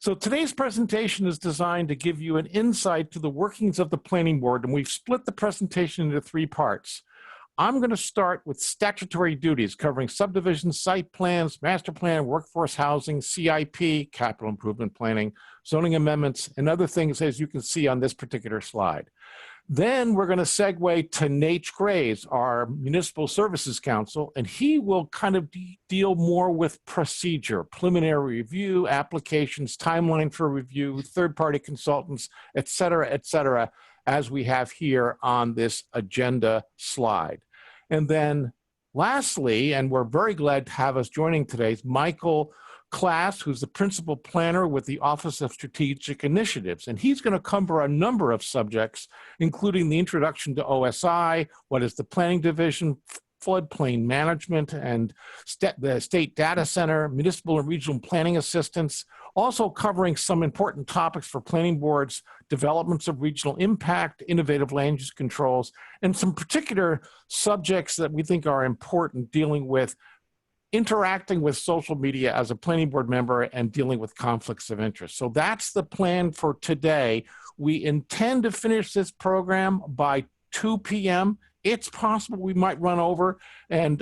So today's presentation is designed to give you an insight to the workings of the planning board, and we've split the presentation into 3 parts. I'm going to start with statutory duties covering subdivisions, site plans, master plan, workforce housing, CIP, capital improvement planning, zoning amendments, and other things as you can see on this particular slide. Then we're going to segue to Natch, our Municipal Services Counsel, and he will kind of deal more with procedure, preliminary review, applications, timeline for review, third-party consultants, et cetera, as we have here on this agenda slide. And then lastly, and we're very glad to have us joining today, is Michael Klass, who's the principal planner with the Office of Strategic Initiatives. And he's going to cover a number of subjects, including the introduction to OSI, what is the planning division, floodplain management, and the state data center, municipal and regional planning assistance, also covering some important topics for planning boards, developments of regional impact, innovative land use controls, and some particular subjects that we think are important dealing with interacting with social media as a planning board member and dealing with conflicts of interest. So that's the plan for today. We intend to finish this program by 2 p.m. It's possible we might run over, and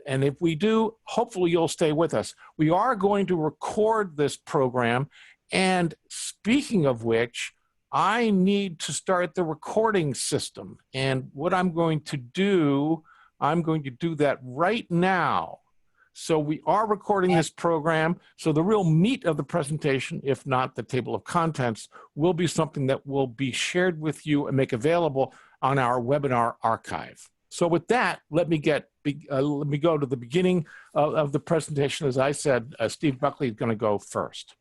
if we do, hopefully you'll stay with us. We are going to record this program, and speaking of which, I need to start the recording system. And what I'm going to do that right now. So we are recording this program. So the real meat of the presentation, if not the table of contents, will be something that will be shared with you and make available on our webinar archive. So with that, let me go to the beginning of the presentation. As I said, Steve Buckley is going to go first.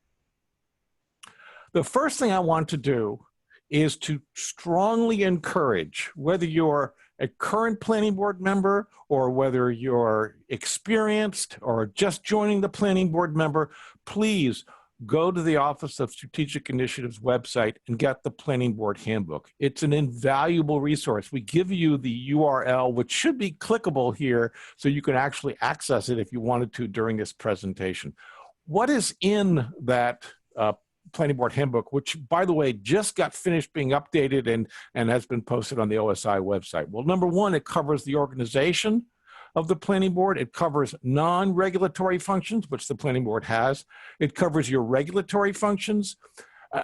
The first thing I want to do is to strongly encourage, whether you're a current planning board member or whether you're experienced or just joining the planning board member, please go to the Office of Strategic Initiatives website and get the planning board handbook. It's an invaluable resource. We give you the URL, which should be clickable here, so you can actually access it if you wanted to during this presentation. What is in that planning board handbook, which, by the way, just got finished being updated and has been posted on the OSI website? Well, number one, it covers the organization of the planning board. It covers non-regulatory functions, which the planning board has. It covers your regulatory functions,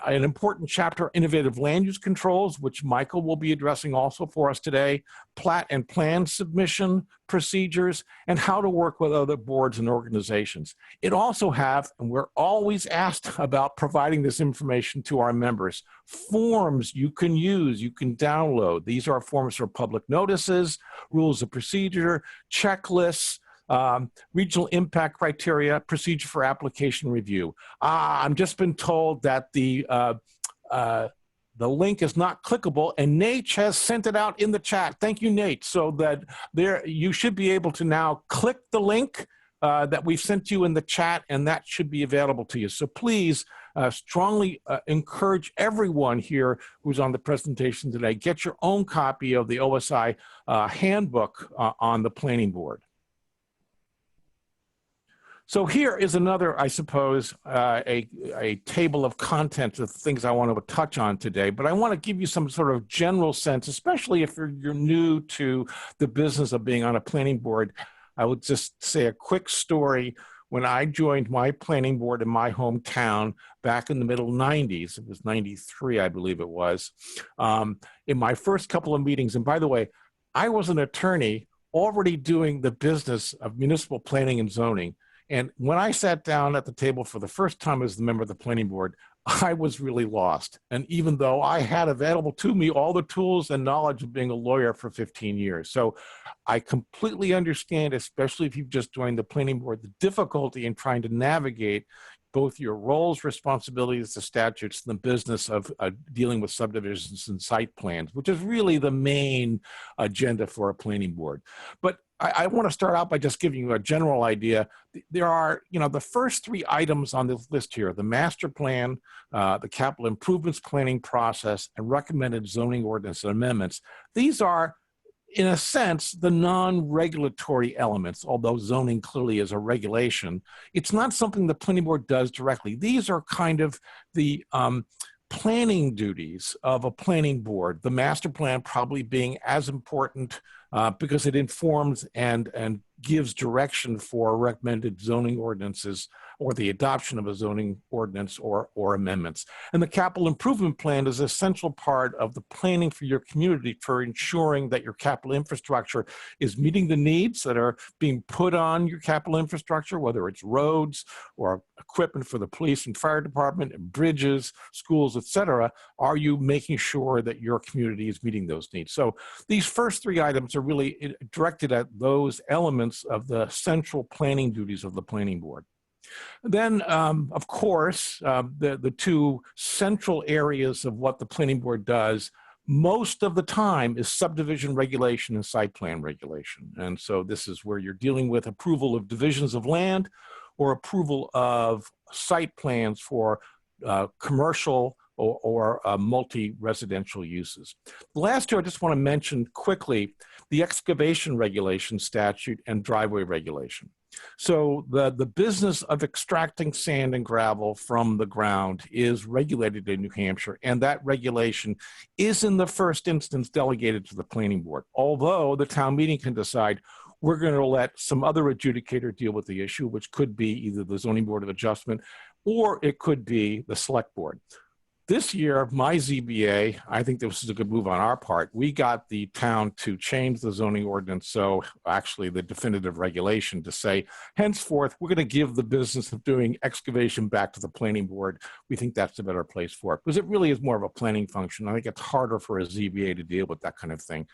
an important chapter, innovative land use controls, which Michael will be addressing also for us today, plat and plan submission procedures, and how to work with other boards and organizations. It also have, and we're always asked about providing this information to our members, forms you can use, you can download. These are forms for public notices, rules of procedure, checklists, regional impact criteria, procedure for application review. I've just been told that the link is not clickable, and Natch has sent it out in the chat. Thank you, Natch. So that you should be able to now click the link that we've sent you in the chat, and that should be available to you. So please strongly encourage everyone here who's on the presentation today, get your own copy of the OSI handbook on the planning board. So here is another, I suppose, a table of contents of things I want to touch on today, but I want to give you some sort of general sense, especially if you're new to the business of being on a planning board. I would just say a quick story. When I joined my planning board in my hometown back in the middle 90s, it was 93, I believe it was, in my first couple of meetings, and by the way, I was an attorney already doing the business of municipal planning and zoning. And when I sat down at the table for the first time as the member of the planning board, I was really lost. And even though I had available to me all the tools and knowledge of being a lawyer for 15 years. So I completely understand, especially if you've just joined the planning board, the difficulty in trying to navigate both your roles, responsibilities, the statutes, and the business of dealing with subdivisions and site plans, which is really the main agenda for a planning board. But I want to start out by just giving you a general idea. There are, the first 3 items on this list here, the master plan, the capital improvements planning process, and recommended zoning ordinance and amendments. These are in a sense, the non-regulatory elements, although zoning clearly is a regulation, it's not something the planning board does directly. These are kind of the planning duties of a planning board, the master plan probably being as important because it informs and gives direction for recommended zoning ordinances or the adoption of a zoning ordinance or amendments. And the capital improvement plan is an essential part of the planning for your community for ensuring that your capital infrastructure is meeting the needs that are being put on your capital infrastructure, whether it's roads or equipment for the police and fire department, and bridges, schools, et cetera. Are you making sure that your community is meeting those needs? So these first three items are really directed at those elements of the central planning duties of the planning board. Then, of course, the two central areas of what the planning board does most of the time is subdivision regulation and site plan regulation. And so this is where you're dealing with approval of divisions of land or approval of site plans for commercial or multi-residential uses. The last two I just want to mention quickly, the excavation regulation statute and driveway regulation. So the business of extracting sand and gravel from the ground is regulated in New Hampshire, and that regulation is in the first instance delegated to the planning board, although the town meeting can decide we're going to let some other adjudicator deal with the issue, which could be either the zoning board of adjustment or it could be the select board. This year, my ZBA, I think this is a good move on our part. We got the town to change the zoning ordinance, so actually the definitive regulation to say, henceforth, we're going to give the business of doing excavation back to the planning board. We think that's a better place for it, because it really is more of a planning function. I think it's harder for a ZBA to deal with that kind of thing.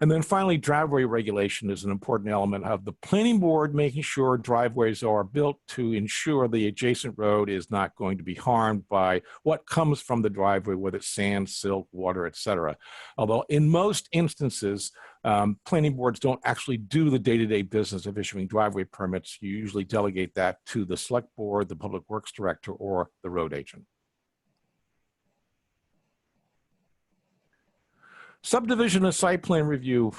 And then finally, driveway regulation is an important element of the planning board, making sure driveways are built to ensure the adjacent road is not going to be harmed by what comes from the driveway, whether it's sand, silt, water, etc. Although in most instances, planning boards don't actually do the day-to-day business of issuing driveway permits. You usually delegate that to the select board, the public works director, or the road agent. Subdivision and site plan review,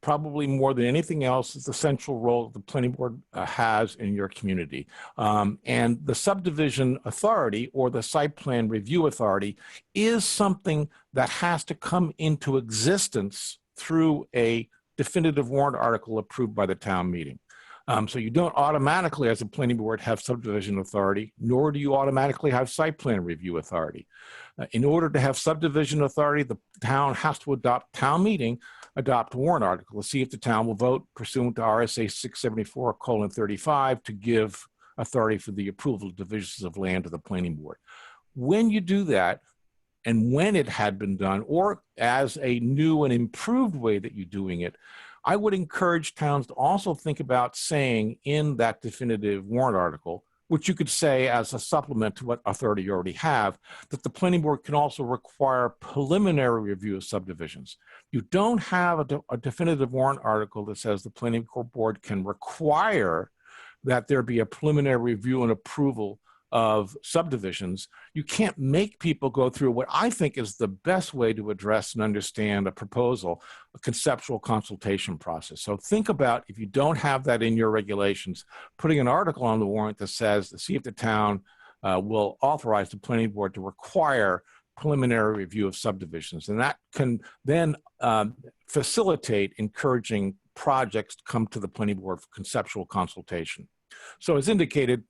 probably more than anything else, is the central role the planning board has in your community. And the subdivision authority or the site plan review authority is something that has to come into existence through a definitive warrant article approved by the town meeting. So you don't automatically, as a planning board, have subdivision authority, nor do you automatically have site plan review authority. In order to have subdivision authority, the town has to adopt a warrant article to see if the town will vote pursuant to RSA 674:35 to give authority for the approval of divisions of land to the planning board. When you do that, and when it had been done, or as a new and improved way that you're doing it, I would encourage towns to also think about saying in that definitive warrant article, which you could say as a supplement to what authority you already have, that the planning board can also require preliminary review of subdivisions. You don't have a definitive warrant article that says the planning board can require that there be a preliminary review and approval of subdivisions. You can't make people go through what I think is the best way to address and understand a proposal, a conceptual consultation process. So think about, if you don't have that in your regulations, putting an article on the warrant that says to see if the town will authorize the planning board to require preliminary review of subdivisions. And that can then facilitate encouraging projects to come to the planning board for conceptual consultation. So as indicated,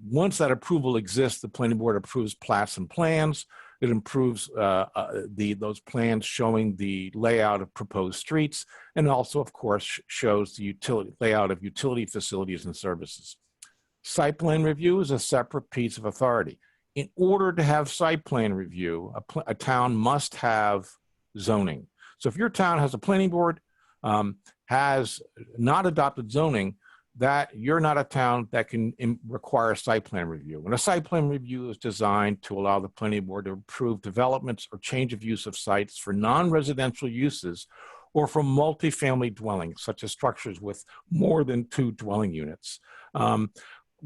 once that approval exists, the planning board approves plats and plans. It improves those plans showing the layout of proposed streets, and also, of course, shows the layout of utility facilities and services. Site plan review is a separate piece of authority. In order to have site plan review, a town must have zoning. So if your town has a planning board, has not adopted zoning, that you're not a town that can require a site plan review. And a site plan review is designed to allow the planning board to approve developments or change of use of sites for non-residential uses or for multifamily dwellings, such as structures with more than 2 dwelling units.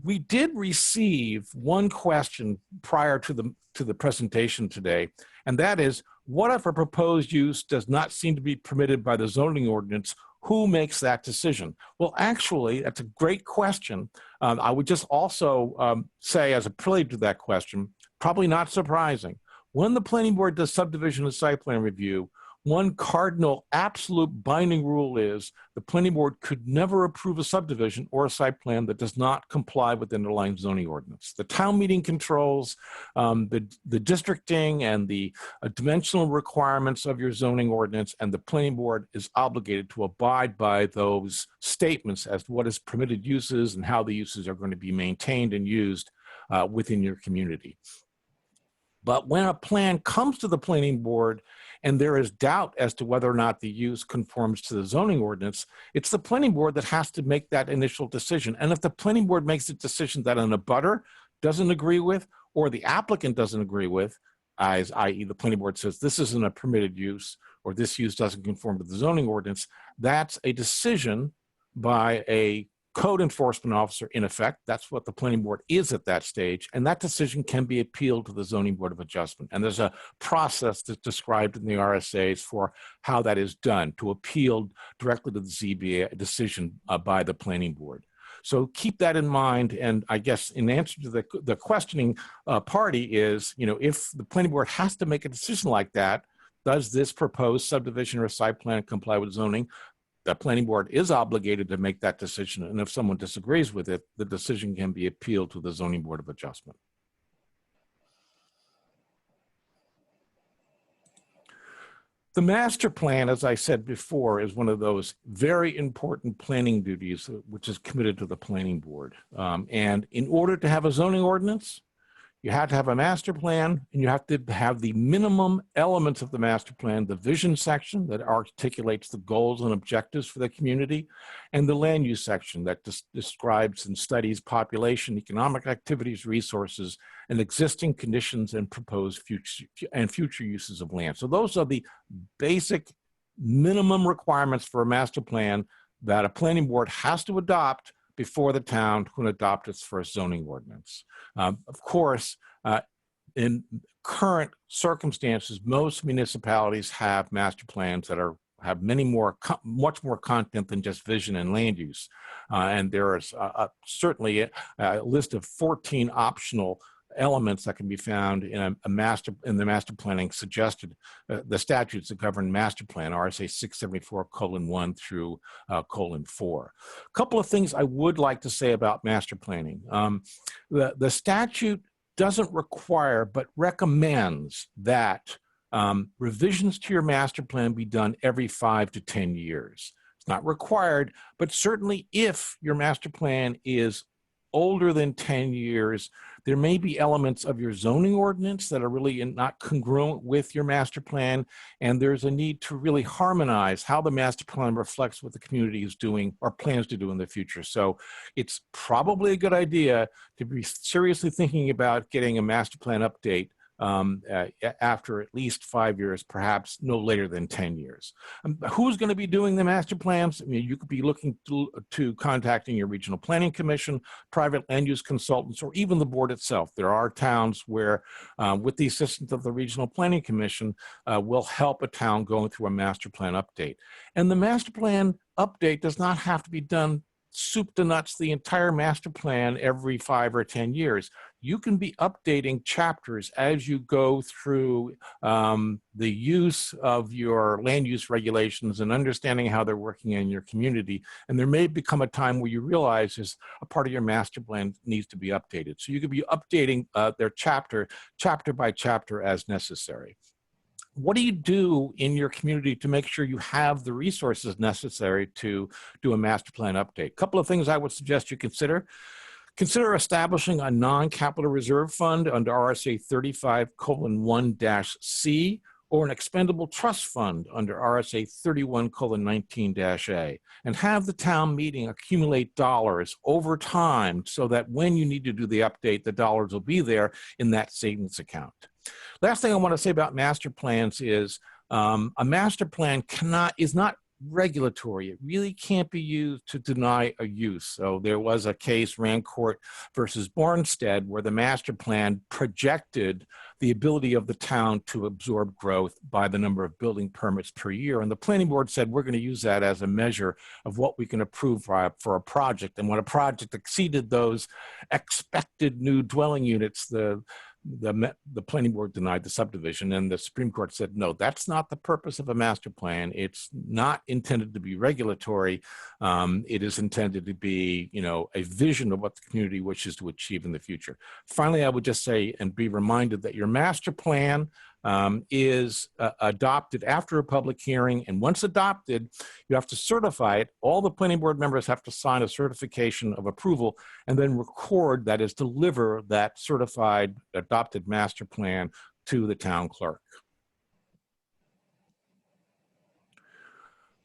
We did receive one question prior to the presentation today, and that is, What if a proposed use does not seem to be permitted by the zoning ordinance? Who makes that decision? Well, actually, that's a great question. I would just also say, as a prelude to that question, probably not surprising. When the planning board does subdivision and site plan review, one cardinal absolute binding rule is the planning board could never approve a subdivision or a site plan that does not comply with the underlying zoning ordinance. The town meeting controls the districting and the dimensional requirements of your zoning ordinance, and the planning board is obligated to abide by those statements as to what is permitted uses and how the uses are going to be maintained and used within your community. But when a plan comes to the planning board and there is doubt as to whether or not the use conforms to the zoning ordinance, it's the planning board that has to make that initial decision. And if the planning board makes a decision that an abutter doesn't agree with, or the applicant doesn't agree with, i.e. the planning board says this isn't a permitted use, or this use doesn't conform to the zoning ordinance, that's a decision by a code enforcement officer, in effect. That's what the planning board is at that stage, and that decision can be appealed to the Zoning Board of Adjustment. And there's a process that's described in the RSAs for how that is done, to appeal directly to the ZBA, a decision by the planning board. So keep that in mind. And I guess in answer to the questioning party is, if the planning board has to make a decision like that, does this proposed subdivision or site plan comply with zoning? The planning board is obligated to make that decision, and if someone disagrees with it, the decision can be appealed to the Zoning Board of Adjustment. The master plan, as I said before, is one of those very important planning duties which is committed to the planning board. And in order to have a zoning ordinance, you have to have a master plan, and you have to have the minimum elements of the master plan, the vision section that articulates the goals and objectives for the community, and the land use section that describes and studies population, economic activities, resources, and existing conditions and proposed future uses of land. So those are the basic minimum requirements for a master plan that a planning board has to adopt before the town can adopt its first zoning ordinance. Of course, in current circumstances, most municipalities have master plans that have much more content than just vision and land use. And there is certainly a list of 14 optional elements that can be found in the master planning suggested, the statutes that govern master plan, RSA 674:1 through :4. A couple of things I would like to say about master planning. The statute doesn't require, but recommends that revisions to your master plan be done every 5 to 10 years. It's not required, but certainly if your master plan is older than 10 years, there may be elements of your zoning ordinance that are really not congruent with your master plan, and there's a need to really harmonize how the master plan reflects what the community is doing or plans to do in the future. So it's probably a good idea to be seriously thinking about getting a master plan update after at least 5 years, perhaps no later than 10 years. Who's going to be doing the master plans? I mean, you could be looking to contacting your regional planning commission, private land use consultants, or even the board itself. There are towns where, with the assistance of the regional planning commission, will help a town going through a master plan update. And the master plan update does not have to be done soup to nuts, the entire master plan every 5 or 10 years. You can be updating chapters as you go through the use of your land use regulations and understanding how they're working in your community. And there may become a time where you realize is a part of your master plan needs to be updated. So you could be updating their chapter by chapter as necessary. What do you do in your community to make sure you have the resources necessary to do a master plan update? A couple of things I would suggest you consider. Consider establishing a non-capital reserve fund under RSA 35:1-C or an expendable trust fund under RSA 31:19-A, and have the town meeting accumulate dollars over time so that when you need to do the update, the dollars will be there in that savings account. Last thing I want to say about master plans is a master plan is not regulatory. It really can't be used to deny a use. So there was a case, Rancourt versus Bornstead, where the master plan projected the ability of the town to absorb growth by the number of building permits per year. And the planning board said, we're going to use that as a measure of what we can approve for a project. And when a project exceeded those expected new dwelling units, the planning board denied the subdivision, and the Supreme Court said, no, that's not the purpose of a master plan. It's not intended to be regulatory. It is intended to be, a vision of what the community wishes to achieve in the future. Finally, I would just say and be reminded that your master plan is adopted after a public hearing, and once adopted, you have to certify it. All the planning board members have to sign a certification of approval and then record, that is, deliver that certified adopted master plan to the town clerk.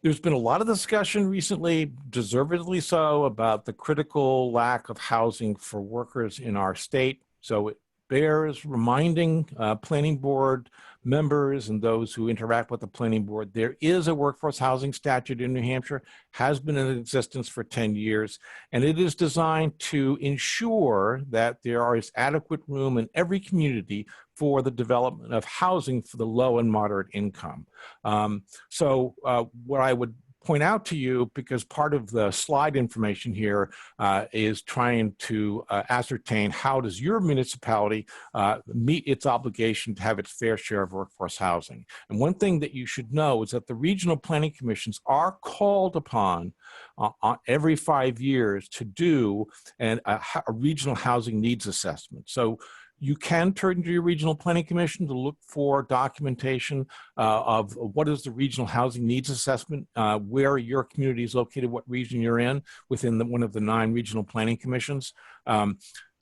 There's been a lot of discussion recently, deservedly so, about the critical lack of housing for workers in our state. So it bears reminding planning board members and those who interact with the planning board, there is a workforce housing statute in New Hampshire, has been in existence for 10 years, and it is designed to ensure that there is adequate room in every community for the development of housing for the low and moderate income. What I would point out to you, because part of the slide information here is trying to ascertain how does your municipality meet its obligation to have its fair share of workforce housing. And one thing that you should know is that the regional planning commissions are called upon every 5 years to do a regional housing needs assessment. So you can turn to your regional planning commission to look for documentation of what is the regional housing needs assessment, where your community is located, what region you're in within one of the 9 regional planning commissions.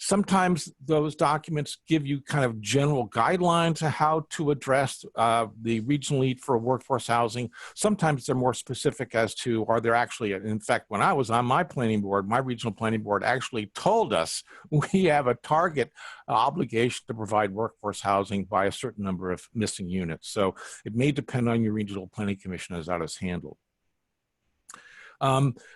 Sometimes those documents give you kind of general guidelines on how to address the regional need for workforce housing. Sometimes they're more specific as to, are there actually, in fact, when I was on my planning board, my regional planning board actually told us we have a target obligation to provide workforce housing by a certain number of missing units. So it may depend on your regional planning commission as that is handled.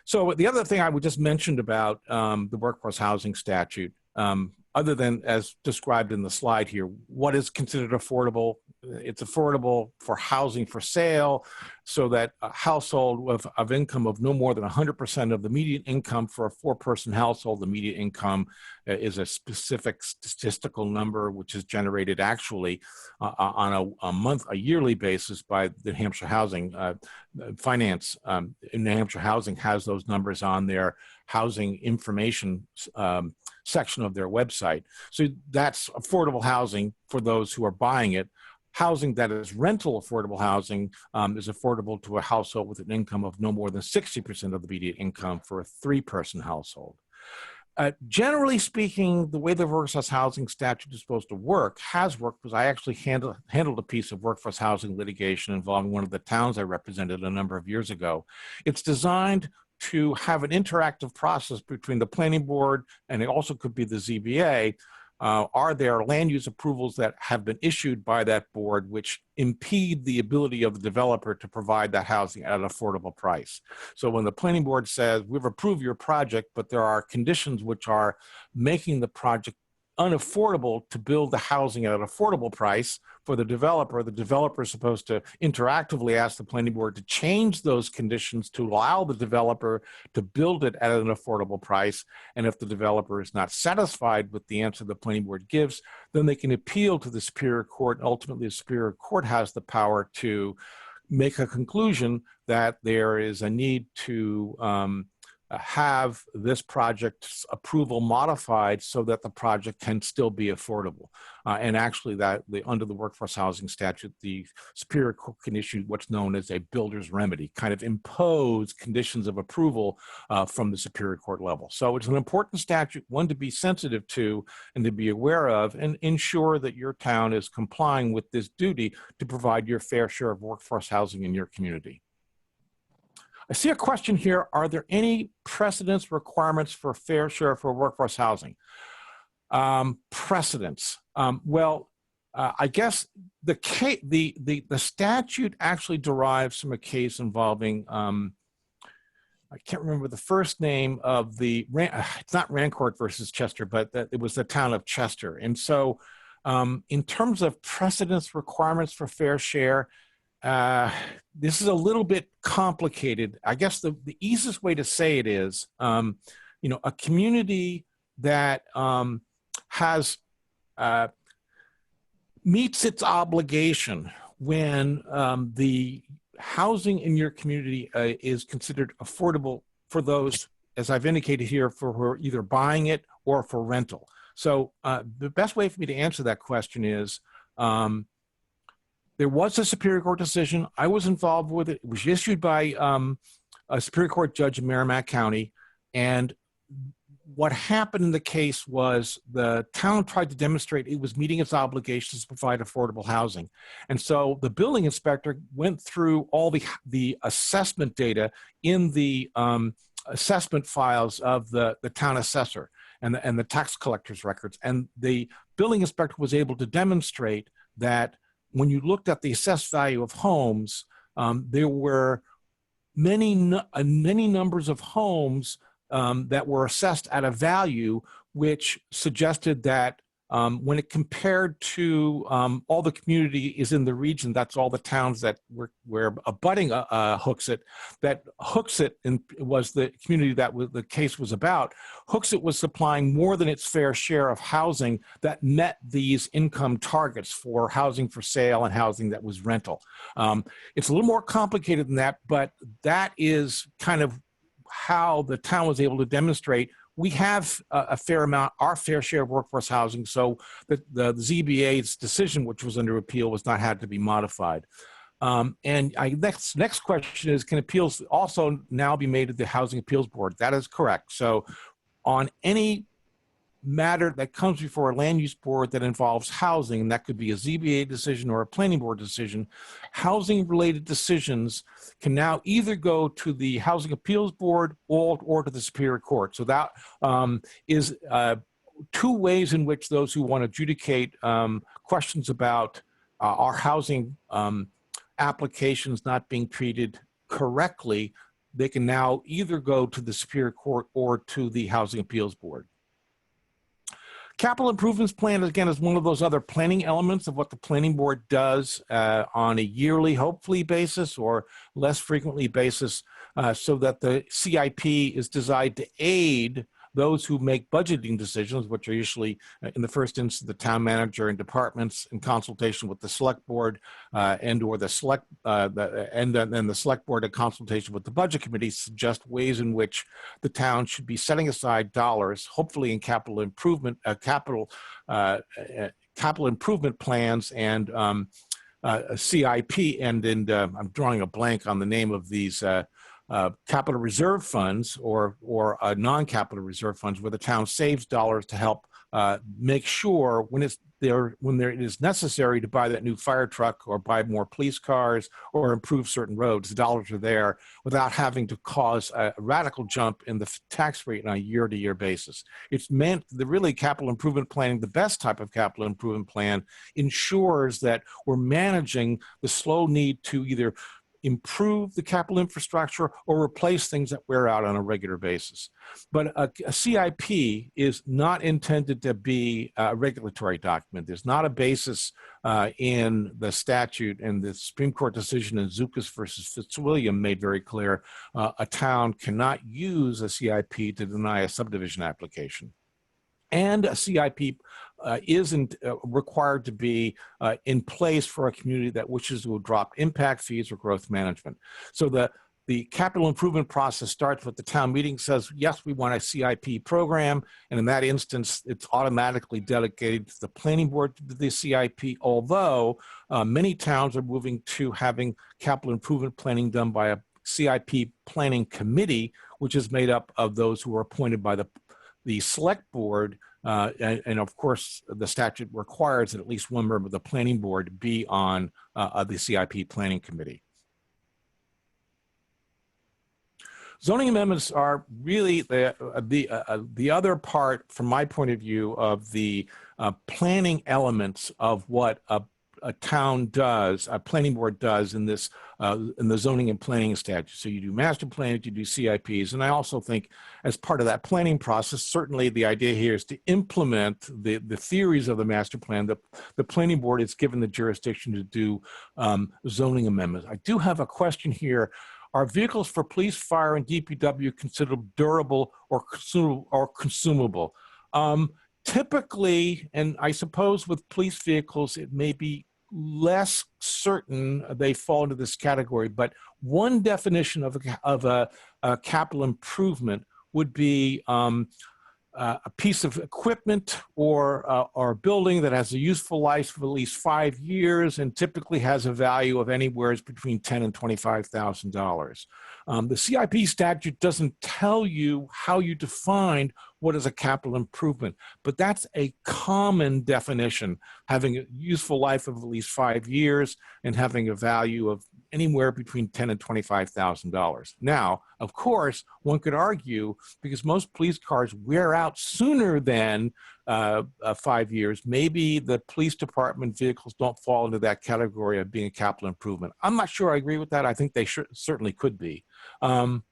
So the other thing I would just mention about the workforce housing statute, other than as described in the slide here, what is considered affordable? It's affordable for housing for sale, so that a household of income of no more than 100% of the median income for a 4-person household, the median income is a specific statistical number which is generated actually on a yearly basis by the New Hampshire Housing Finance. New Hampshire Housing has those numbers on their housing information section of their website. So that's affordable housing for those who are buying it. Housing that is rental affordable housing is affordable to a household with an income of no more than 60% of the median income for a 3-person household. Generally speaking, the way the workforce housing statute is supposed to work has worked, because I actually handled a piece of workforce housing litigation involving one of the towns I represented a number of years ago. It's designed to have an interactive process between the planning board, and it also could be the ZBA. Are there land use approvals that have been issued by that board which impede the ability of the developer to provide that housing at an affordable price? So when the planning board says, we've approved your project, but there are conditions which are making the project unaffordable to build the housing at an affordable price for the developer is supposed to interactively ask the planning board to change those conditions to allow the developer to build it at an affordable price. And if the developer is not satisfied with the answer the planning board gives, then they can appeal to the Superior Court. Ultimately, the Superior Court has the power to make a conclusion that there is a need to have this project's approval modified so that the project can still be affordable. And actually, under the workforce housing statute, the Superior Court can issue what's known as a builder's remedy, kind of impose conditions of approval from the Superior Court level. So it's an important statute, one to be sensitive to and to be aware of, and ensure that your town is complying with this duty to provide your fair share of workforce housing in your community. I see a question here. Are there any precedence requirements for fair share for workforce housing? Precedents. Well, I guess the statute actually derives from a case involving, I can't remember the first name of the, it's not Rancourt versus Chester, but it was the town of Chester. And so in terms of precedence requirements for fair share, this is a little bit complicated. I guess the easiest way to say it is, you know, a community that has meets its obligation when the housing in your community is considered affordable for those, as I've indicated here, for who are either buying it or for rental. So the best way for me to answer that question is, there was a Superior Court decision. I was involved with it. It was issued by a Superior Court judge in Merrimack County. And what happened in the case was the town tried to demonstrate it was meeting its obligations to provide affordable housing. And so the building inspector went through all the assessment data in the assessment files of the town assessor and the tax collector's records. And the building inspector was able to demonstrate that when you looked at the assessed value of homes, there were many numbers of homes that were assessed at a value which suggested that when it compared to all the community is in the region, that's all the towns that were abutting Hooksett, that Hooksett was the community that the case was about. Hooksett was supplying more than its fair share of housing that met these income targets for housing for sale and housing that was rental. It's a little more complicated than that, but that is kind of how the town was able to demonstrate we have a fair amount, our fair share of workforce housing, so the ZBA's decision, which was under appeal, was not had to be modified. Next question is, can appeals also now be made to the Housing Appeals Board? That is correct. So on any matter that comes before a land use board that involves housing, and that could be a ZBA decision or a planning board decision, housing related decisions can now either go to the Housing Appeals Board or to the Superior Court. So that is two ways in which those who want to adjudicate questions about our housing applications not being treated correctly, they can now either go to the Superior Court or to the Housing Appeals Board. Capital improvements plan, again, is one of those other planning elements of what the planning board does on a yearly, hopefully, basis or less frequently basis, so that the CIP is designed to aid those who make budgeting decisions, which are usually, in the first instance, the town manager and departments in consultation with the select board and/or the select, and then the select board in consultation with the budget committee, suggest ways in which the town should be setting aside dollars, hopefully in capital improvement, capital improvement plans and a CIP, and I'm drawing a blank on the name of these capital reserve funds or non-capital reserve funds, where the town saves dollars to help make sure when it is necessary to buy that new fire truck or buy more police cars or improve certain roads, the dollars are there without having to cause a radical jump in the tax rate on a year-to-year basis. It's meant the really capital improvement planning, the best type of capital improvement plan, ensures that we're managing the slow need to either improve the capital infrastructure or replace things that wear out on a regular basis. But a CIP is not intended to be a regulatory document. There's not a basis in the statute, and the Supreme Court decision in Zukas versus Fitzwilliam made very clear a town cannot use a CIP to deny a subdivision application. And a CIP isn't required to be in place for a community that wishes to adopt impact fees or growth management. So the capital improvement process starts with the town meeting says, yes, we want a CIP program. And in that instance, it's automatically delegated to the planning board to do the CIP, although many towns are moving to having capital improvement planning done by a CIP planning committee, which is made up of those who are appointed by the select board, and of course, the statute requires that at least one member of the planning board be on the CIP planning committee. Zoning amendments are really the other part, from my point of view, of the planning elements of what a town does, a planning board does in this, in the zoning and planning statute. So you do master plans, you do CIPs, and I also think as part of that planning process, certainly the idea here is to implement the theories of the master plan. The planning board is given the jurisdiction to do zoning amendments. I do have a question here. Are vehicles for police, fire, and DPW considered durable or consumable? Typically, and I suppose with police vehicles, it may be less certain they fall into this category, but one definition of a capital improvement would be a piece of equipment or a building that has a useful life of at least 5 years and typically has a value of anywhere between $10,000 and $25,000. The CIP statute doesn't tell you how you define what is a capital improvement, but that's a common definition, having a useful life of at least 5 years and having a value of anywhere between $10,000 and $25,000. Now, of course, one could argue, because most police cars wear out sooner than 5 years, maybe the police department vehicles don't fall into that category of being a capital improvement. I'm not sure I agree with that. I think they certainly could be. And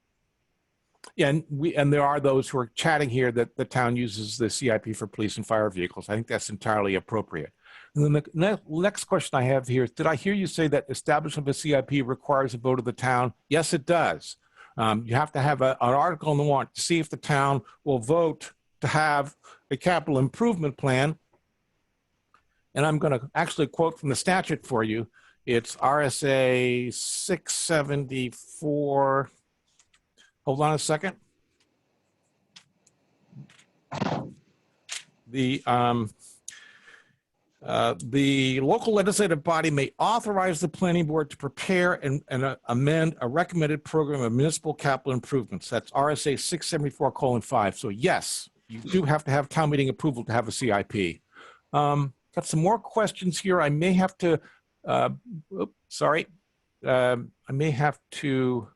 there are those who are chatting here that the town uses the CIP for police and fire vehicles. I think that's entirely appropriate. And then the next question I have here is, did I hear you say that establishment of a CIP requires a vote of the town? Yes, it does. You have to have an article in the warrant to see if the town will vote to have a capital improvement plan. And I'm going to actually quote from the statute for you. It's RSA 674. Hold on a second. The local legislative body may authorize the planning board to prepare and amend a recommended program of municipal capital improvements. That's RSA 674:5. So yes, you do have to have town meeting approval to have a CIP. Got some more questions here. I may have to, I may have to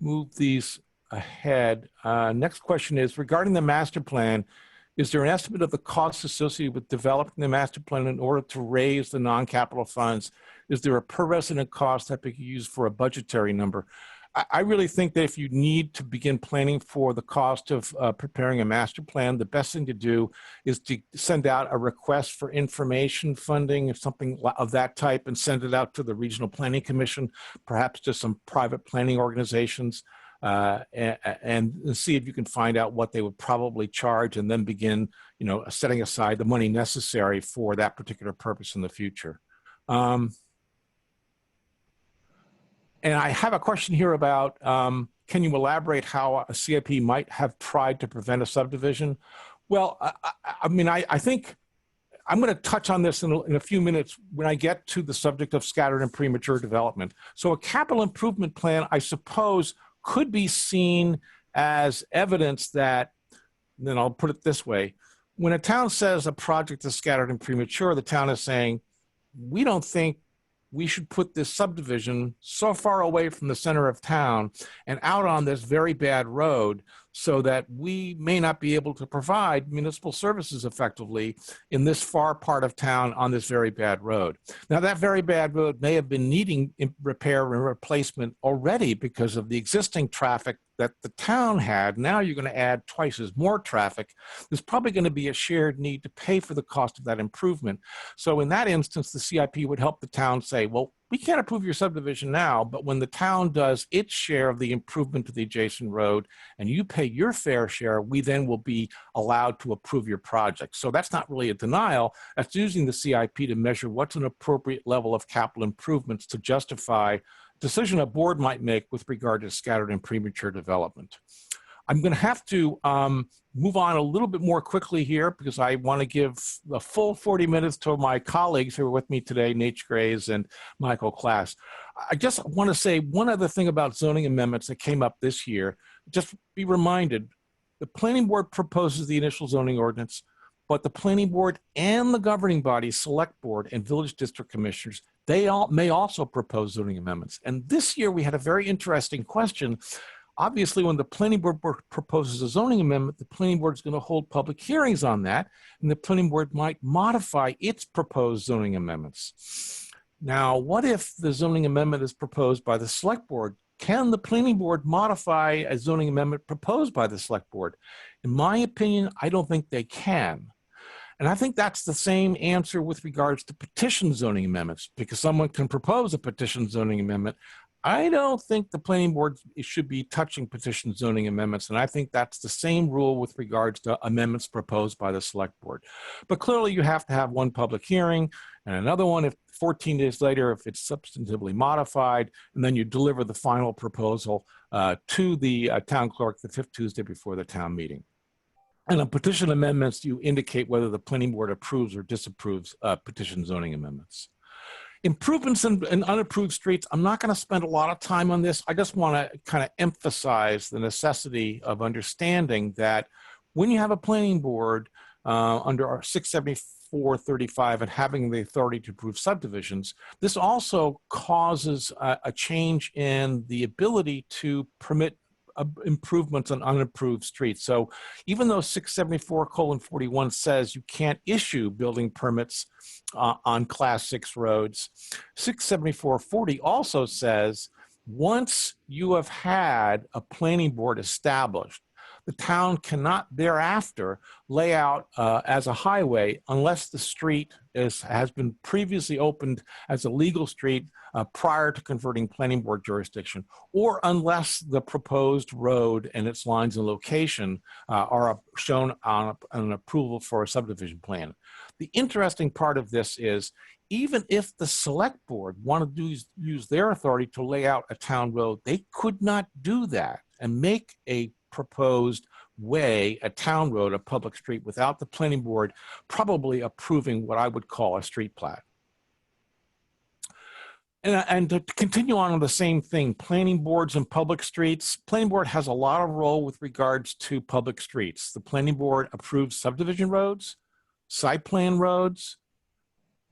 move these ahead. Next question is, regarding the master plan, is there an estimate of the costs associated with developing the master plan in order to raise the non-capital funds? Is there a per resident cost that could be used for a budgetary number? I really think that if you need to begin planning for the cost of preparing a master plan, the best thing to do is to send out a request for information funding or something of that type and send it out to the Regional Planning Commission, perhaps to some private planning organizations, and see if you can find out what they would probably charge and then begin, setting aside the money necessary for that particular purpose in the future. And I have a question here about, can you elaborate how a CIP might have tried to prevent a subdivision? Well, I think I'm going to touch on this in a few minutes when I get to the subject of scattered and premature development. So a capital improvement plan, I suppose, could be seen as evidence that, and then I'll put it this way, when a town says a project is scattered and premature, the town is saying, we don't think we should put this subdivision so far away from the center of town and out on this very bad road so that we may not be able to provide municipal services effectively in this far part of town on this very bad road. Now, that very bad road may have been needing repair and replacement already because of the existing traffic that the town had. Now you're going to add twice as more traffic. There's probably going to be a shared need to pay for the cost of that improvement. So in that instance, the CIP would help the town say, well, we can't approve your subdivision now, but when the town does its share of the improvement to the adjacent road and you pay your fair share, we then will be allowed to approve your project. So that's not really a denial. That's using the CIP to measure what's an appropriate level of capital improvements to justify decision a board might make with regard to scattered and premature development. I'm going to have to move on a little bit more quickly here because I want to give the full 40 minutes to my colleagues who are with me today, Natch and Michael Klass. I just want to say one other thing about zoning amendments that came up this year. Just be reminded, the planning board proposes the initial zoning ordinance, but the planning board and the governing body, select board and village district commissioners, they all may also propose zoning amendments. And this year we had a very interesting question. Obviously, when the planning board proposes a zoning amendment, the planning board is going to hold public hearings on that, and the planning board might modify its proposed zoning amendments. Now, what if the zoning amendment is proposed by the select board? Can the planning board modify a zoning amendment proposed by the select board? In my opinion, I don't think they can. And I think that's the same answer with regards to petition zoning amendments, because someone can propose a petition zoning amendment. I don't think the planning board should be touching petition zoning amendments, and I think that's the same rule with regards to amendments proposed by the select board. But clearly you have to have one public hearing and another one if 14 days later if it's substantively modified, and then you deliver the final proposal to the town clerk the 5th Tuesday before the town meeting. And on petition amendments, you indicate whether the planning board approves or disapproves petition zoning amendments. Improvements in unapproved streets, I'm not going to spend a lot of time on this. I just want to kind of emphasize the necessity of understanding that when you have a planning board under our 674-35 and having the authority to approve subdivisions, this also causes a change in the ability to permit improvements on unapproved streets. So even though 674:41 says you can't issue building permits on Class 6 roads, 674:40 also says once you have had a planning board established, the town cannot thereafter lay out as a highway unless the street has been previously opened as a legal street prior to converting planning board jurisdiction, or unless the proposed road and its lines and location are shown on an approval for a subdivision plan. The interesting part of this is even if the select board wanted to use their authority to lay out a town road, they could not do that and make a proposed way, a town road, a public street, without the planning board probably approving what I would call a street plat. And to continue on with the same thing, planning boards and public streets, planning board has a lot of role with regards to public streets. The planning board approves subdivision roads, site plan roads,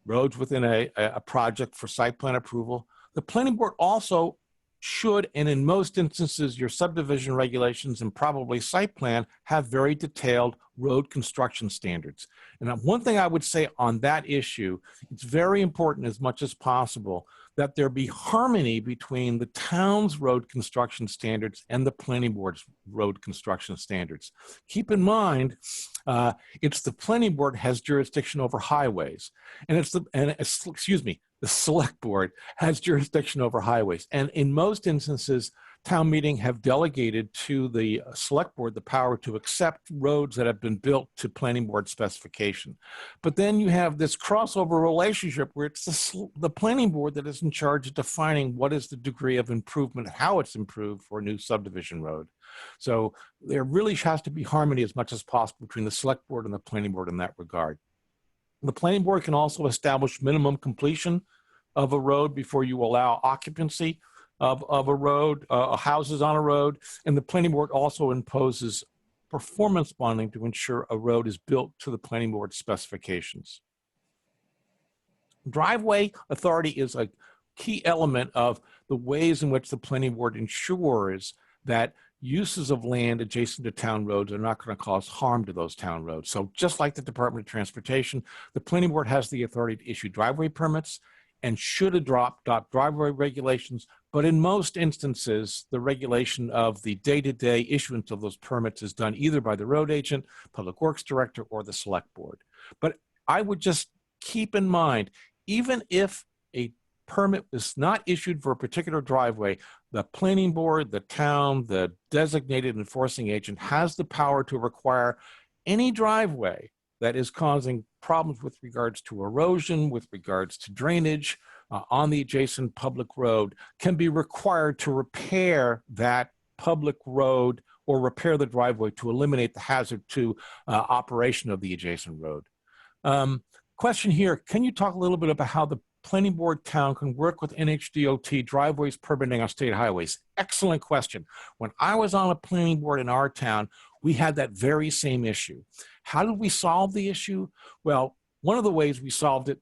roads within a project for site plan approval. The planning board also should, and in most instances, your subdivision regulations and probably site plan have very detailed road construction standards. And one thing I would say on that issue, it's very important as much as possible that there be harmony between the town's road construction standards and the planning board's road construction standards. Keep in mind, it's the planning board has jurisdiction over highways, and the select board has jurisdiction over highways. And in most instances, town meeting have delegated to the select board the power to accept roads that have been built to planning board specification. But then you have this crossover relationship where it's the planning board that is in charge of defining what is the degree of improvement, how it's improved for a new subdivision road. So there really has to be harmony as much as possible between the select board and the planning board in that regard. The planning board can also establish minimum completion of a road before you allow occupancy of a road, houses on a road, and the planning board also imposes performance bonding to ensure a road is built to the planning board specifications. Driveway authority is a key element of the ways in which the planning board ensures that uses of land adjacent to town roads are not going to cause harm to those town roads. So just like the Department of Transportation, the planning board has the authority to issue driveway permits and should adopt driveway regulations. But in most instances, the regulation of the day-to-day issuance of those permits is done either by the road agent, public works director, or the select board. But I would just keep in mind, even if a permit is not issued for a particular driveway, the planning board, the town, the designated enforcing agent has the power to require any driveway that is causing problems with regards to erosion, with regards to drainage on the adjacent public road, can be required to repair that public road or repair the driveway to eliminate the hazard to operation of the adjacent road. Question here, can you talk a little bit about how the planning board town can work with NHDOT driveways permitting on state highways? Excellent question. When I was on a planning board in our town, we had that very same issue. How did we solve the issue? Well, one of the ways we solved it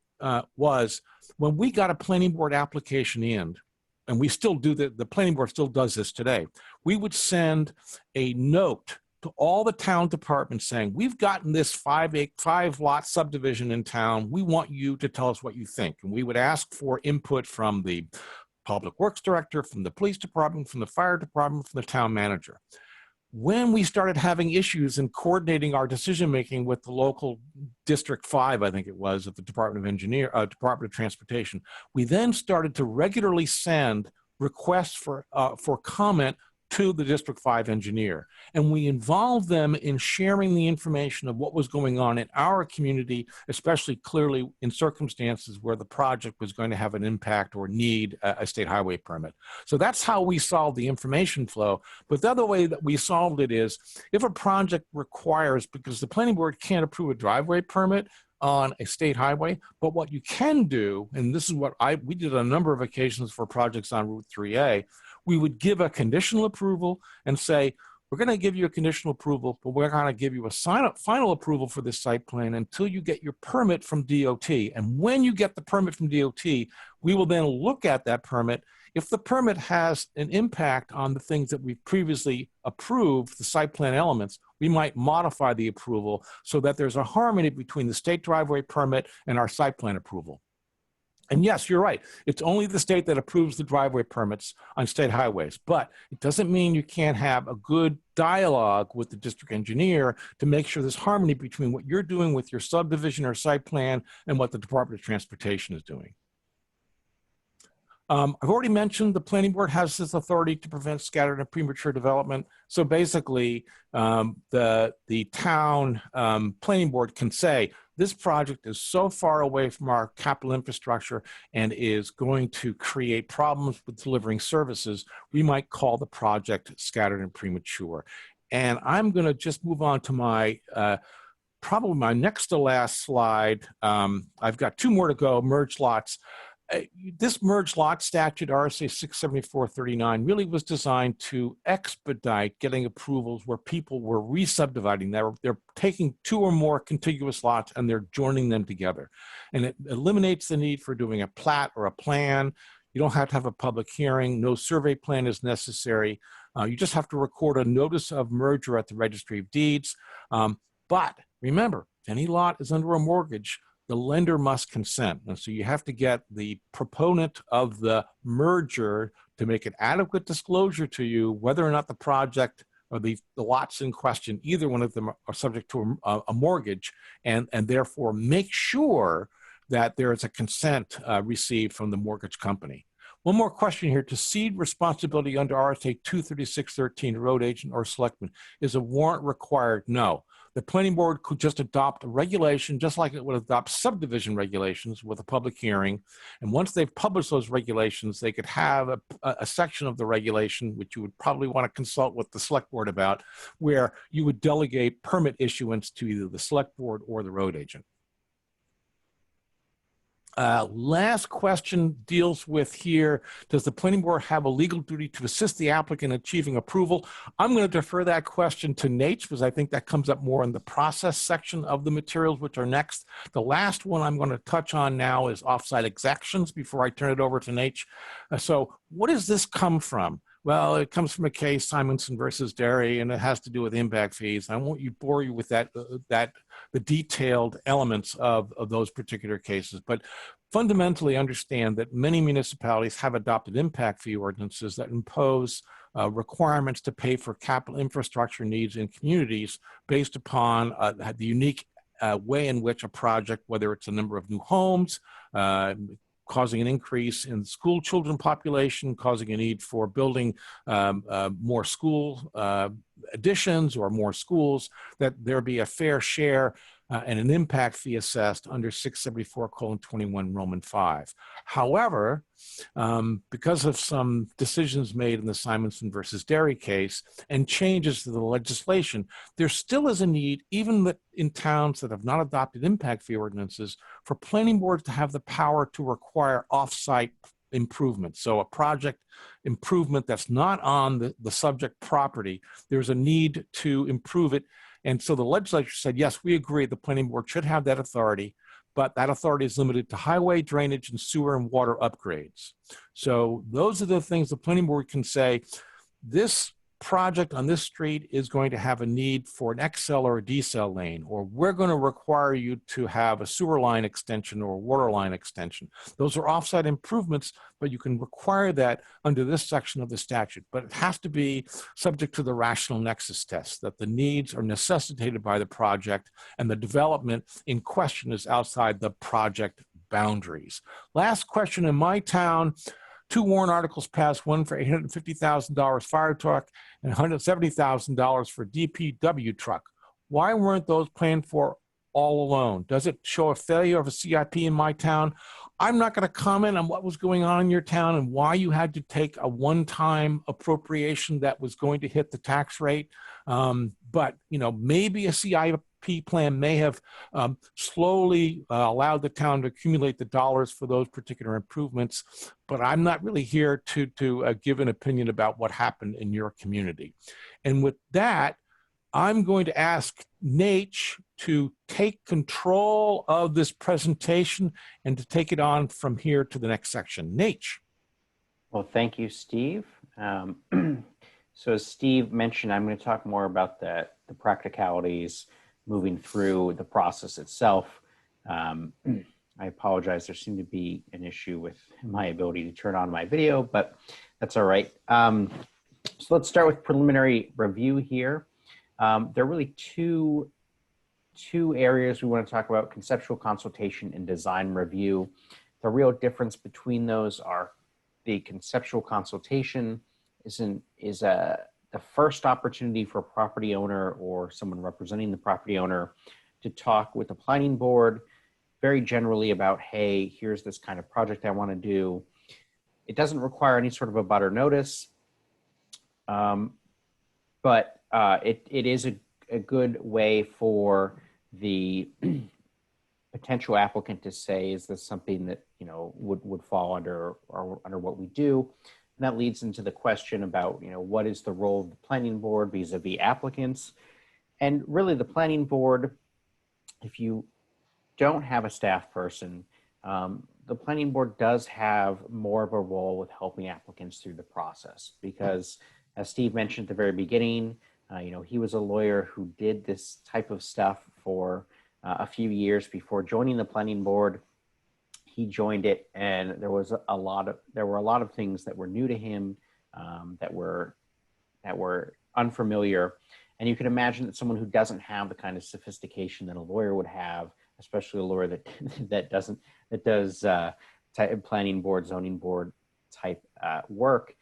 was when we got a planning board application in, and we still do the planning board still does this today, we would send a note to all the town departments saying, we've gotten this five lot subdivision in town. We want you to tell us what you think. And we would ask for input from the public works director, from the police department, from the fire department, from the town manager. When we started having issues in coordinating our decision-making with the local District 5, I think it was, of the Department of Transportation, we then started to regularly send requests for comment to the District 5 engineer. And we involved them in sharing the information of what was going on in our community, especially clearly in circumstances where the project was going to have an impact or need a state highway permit. So that's how we solved the information flow. But the other way that we solved it is if a project requires, because the planning board can't approve a driveway permit on a state highway, but what you can do, and this is what we did on a number of occasions for projects on Route 3A, we would give a conditional approval and say, we're going to give you a conditional approval, but we're going to give you a final approval for this site plan until you get your permit from DOT. And when you get the permit from DOT, we will then look at that permit. If the permit has an impact on the things that we've previously approved, the site plan elements, we might modify the approval so that there's a harmony between the state driveway permit and our site plan approval. And yes, you're right. It's only the state that approves the driveway permits on state highways, but it doesn't mean you can't have a good dialogue with the district engineer to make sure there's harmony between what you're doing with your subdivision or site plan and what the Department of Transportation is doing. I've already mentioned the planning board has this authority to prevent scattered and premature development. So basically, the town planning board can say, this project is so far away from our capital infrastructure and is going to create problems with delivering services, we might call the project scattered and premature. And I'm going to just move on to my probably my next to last slide. I've got two more to go, merged lots. This merged lot statute, RSA 674-39, really was designed to expedite getting approvals where people were re-subdividing. They're taking two or more contiguous lots and they're joining them together. And it eliminates the need for doing a plat or a plan. You don't have to have a public hearing. No survey plan is necessary. You just have to record a notice of merger at the Registry of Deeds. But remember, if any lot is under a mortgage, the lender must consent. And so you have to get the proponent of the merger to make an adequate disclosure to you whether or not the project or the lots in question, either one of them are subject to a mortgage, and therefore make sure that there is a consent received from the mortgage company. One more question here. To cede responsibility under RSA 236-13, road agent or selectman, is a warrant required? No. The planning board could just adopt a regulation, just like it would adopt subdivision regulations with a public hearing. And once they've published those regulations, they could have a section of the regulation, which you would probably want to consult with the select board about, where you would delegate permit issuance to either the select board or the road agent. Last question deals with here, does the planning board have a legal duty to assist the applicant in achieving approval? I'm going to defer that question to Natch because I think that comes up more in the process section of the materials, which are next. The last one I'm going to touch on now is offsite exactions before I turn it over to Natch. So what does this come from? Well, it comes from a case, Simonson versus Derry, and it has to do with impact fees. I won't bore you with the detailed elements of those particular cases, but fundamentally understand that many municipalities have adopted impact fee ordinances that impose requirements to pay for capital infrastructure needs in communities based upon the unique way in which a project, whether it's a number of new homes, causing an increase in school children population, causing a need for building more school additions or more schools, that there be a fair share and an impact fee assessed under 674:21 Roman 5. However, because of some decisions made in the Simonson versus Derry case and changes to the legislation, there still is a need, even in towns that have not adopted impact fee ordinances, for planning boards to have the power to require off-site improvement. So a project improvement that's not on the subject property, there's a need to improve it. And so the legislature said, yes, we agree the planning board should have that authority, but that authority is limited to highway, drainage, and sewer and water upgrades. So those are the things the planning board can say, this project on this street is going to have a need for an XL or a decel lane, or we're going to require you to have a sewer line extension or a water line extension. Those are offsite improvements, but you can require that under this section of the statute. But it has to be subject to the rational nexus test, that the needs are necessitated by the project and the development in question is outside the project boundaries. Last question: in my town, 2 warrant articles passed, one for $850,000 fire truck and $170,000 for DPW truck. Why weren't those planned for all alone? Does it show a failure of a CIP in my town? I'm not going to comment on what was going on in your town and why you had to take a one-time appropriation that was going to hit the tax rate. But, you know, maybe a CIP plan may have slowly allowed the town to accumulate the dollars for those particular improvements, but I'm not really here to give an opinion about what happened in your community. And with that, I'm going to ask Natch to take control of this presentation and to take it on from here to the next section. Natch. Well, thank you, Steve. So as Steve mentioned, I'm going to talk more about the practicalities moving through the process itself. I apologize, there seemed to be an issue with my ability to turn on my video, but that's all right. So let's start with preliminary review here. There are really two areas we want to talk about: conceptual consultation and design review. The real difference between those are the conceptual consultation is the first opportunity for a property owner or someone representing the property owner to talk with the planning board very generally about, hey, here's this kind of project I want to do. It doesn't require any sort of a butter notice, but it is a good way for the potential applicant to say, is this something that, you know, would fall under what we do? And that leads into the question about, you know, what is the role of the planning board vis-a-vis applicants? And really the planning board, if you don't have a staff person, the planning board does have more of a role with helping applicants through the process, because as Steve mentioned at the very beginning, you know, he was a lawyer who did this type of stuff for a few years before joining the planning board. He joined it, and there were a lot of things that were new to him, that were unfamiliar. And you can imagine that someone who doesn't have the kind of sophistication that a lawyer would have, especially a lawyer that does planning board, zoning board type work,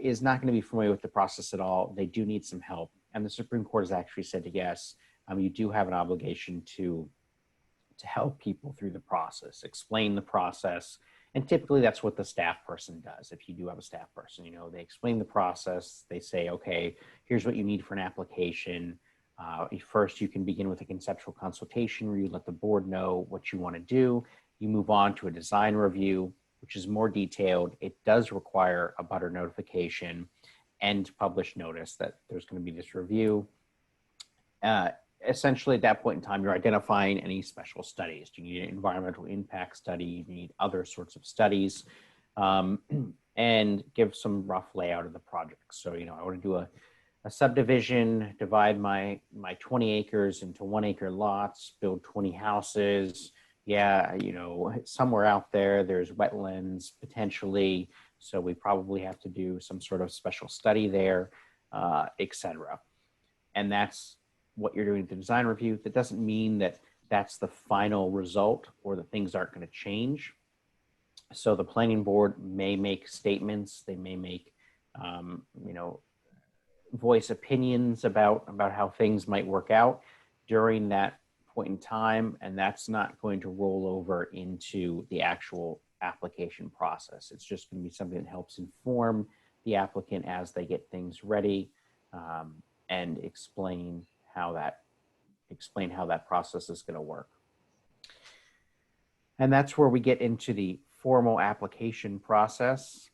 is not going to be familiar with the process at all. They do need some help. And the Supreme Court has actually said, yes, you do have an obligation to help people through the process, explain the process. And typically that's what the staff person does. If you do have a staff person, you know, they explain the process. They say, okay, here's what you need for an application. First, you can begin with a conceptual consultation where you let the board know what you want to do. You move on to a design review, which is more detailed. It does require a butter notification and published notice that there's going to be this review. Essentially, at that point in time, you're identifying any special studies. Do you need an environmental impact study? Do you need other sorts of studies? And give some rough layout of the project. So, you know, I want to do a subdivision, divide my 20 acres into 1 acre lots, build 20 houses. Yeah, you know, somewhere out there, there's wetlands potentially. So we probably have to do some sort of special study there, etc. And that's what you're doing at the design review. That doesn't mean that that's the final result or that things aren't going to change. So the planning board may make statements. They may make, you know, voice opinions about how things might work out during that point in time. And that's not going to roll over into the actual application process. It's just going to be something that helps inform the applicant as they get things ready, and explain how that process is going to work. And that's where we get into the formal application process.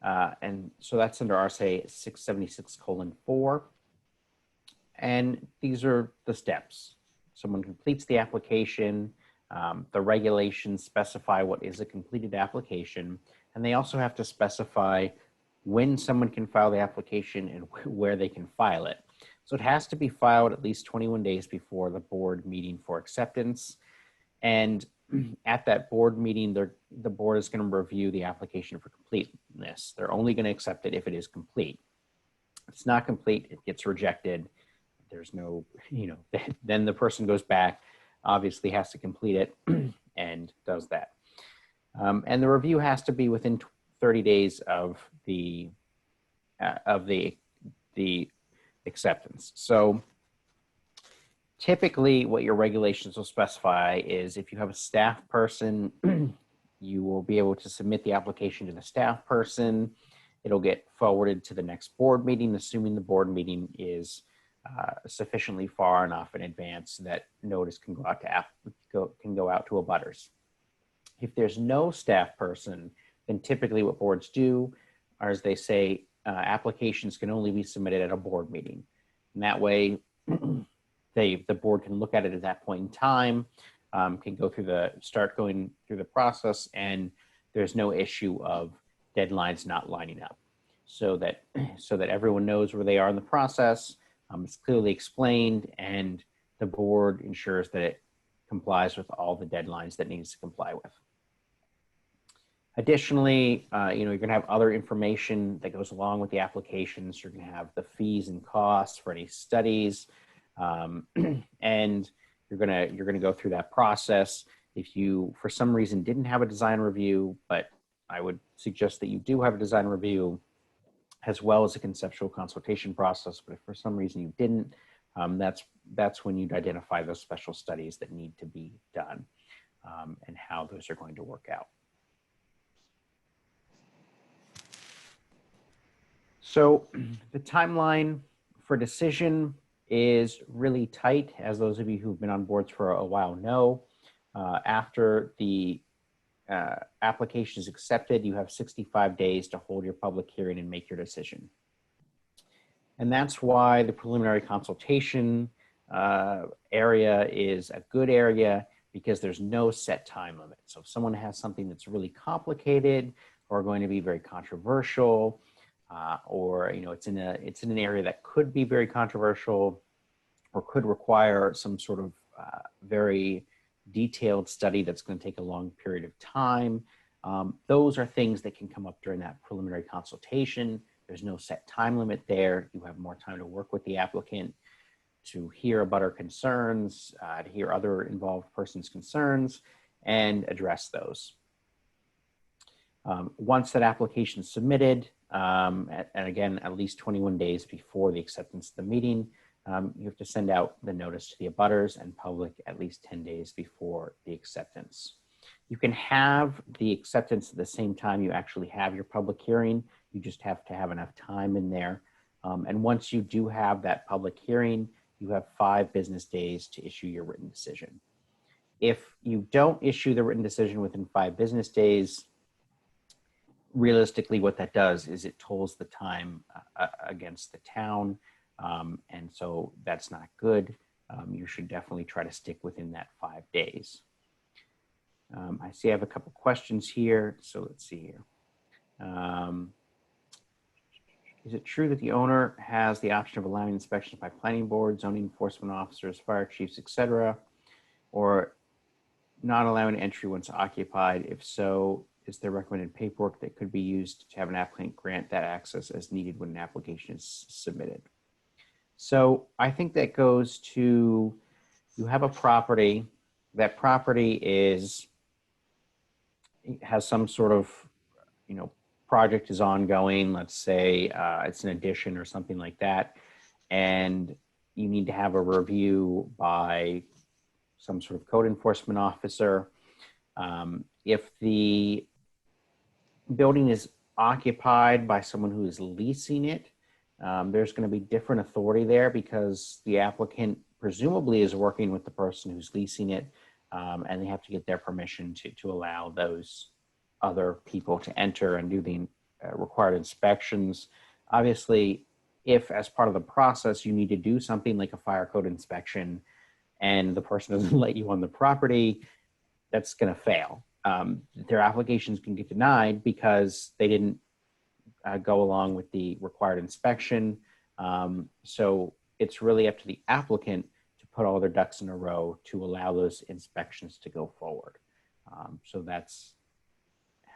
And so that's under RSA 676:4. And these are the steps. someone completes the application, the regulations specify what is a completed application, and they also have to specify when someone can file the application and where they can file it. So it has to be filed at least 21 days before the board meeting for acceptance. And at that board meeting, the board is going to review the application for completeness. They're only going to accept it if it is complete. If it's not complete, it gets rejected. There's no, then the person goes back, obviously has to complete it and does that. And the review has to be within 30 days of the acceptance. So typically what your regulations will specify is if you have a staff person, you will be able to submit the application to the staff person. It'll get forwarded to the next board meeting, assuming the board meeting is sufficiently far enough in advance that notice can go out to abutters. If there's no staff person, then typically what boards do is they say applications can only be submitted at a board meeting. And that way, the board can look at it at that point in time, can start going through the process, and there's no issue of deadlines not lining up. So that everyone knows where they are in the process, it's clearly explained, and the board ensures that it complies with all the deadlines that it needs to comply with. Additionally, you're going to have other information that goes along with the applications. You're going to have the fees and costs for any studies, and you're going to go through that process. If you, for some reason, didn't have a design review, but I would suggest that you do have a design review as well as a conceptual consultation process. But if for some reason you didn't, that's when you'd identify those special studies that need to be done and how those are going to work out. So the timeline for decision is really tight, as those of you who've been on boards for a while know. After the application is accepted, you have 65 days to hold your public hearing and make your decision. And that's why the preliminary consultation area is a good area, because there's no set time limit. So if someone has something that's really complicated or going to be very controversial, or it's in an area that could be very controversial or could require some sort of very detailed study that's going to take a long period of time, those are things that can come up during that preliminary consultation. There's no set time limit there. You have more time to work with the applicant, to hear about our concerns, to hear other involved persons' concerns, and address those. Once that application is submitted, and again, at least 21 days before the acceptance of the meeting, you have to send out the notice to the abutters and public at least 10 days before the acceptance. You can have the acceptance at the same time you actually have your public hearing. You just have to have enough time in there. And once you do have that public hearing, you have 5 business days to issue your written decision. If you don't issue the written decision within 5 business days, realistically what that does is it tolls the time against the town. And so that's not good. You should definitely try to stick within that 5 days. I see I have a couple questions here. So let's see here. Is it true that the owner has the option of allowing inspections by planning board, zoning enforcement officers, fire chiefs, etc., or not allowing entry once occupied? If so, is there recommended paperwork that could be used to have an applicant grant that access as needed when an application is submitted? So I think that goes to, you have a property, that property has some sort of, project is ongoing. Let's say it's an addition or something like that. And you need to have a review by some sort of code enforcement officer. If the building is occupied by someone who is leasing it, there's going to be different authority there, because the applicant presumably is working with the person who's leasing it, and they have to get their permission to allow those other people to enter and do the required inspections. Obviously, if as part of the process you need to do something like a fire code inspection, and the person doesn't let you on the property, that's going to fail. Their applications can get denied because they didn't go along with the required inspection. So it's really up to the applicant to put all their ducks in a row to allow those inspections to go forward. So that's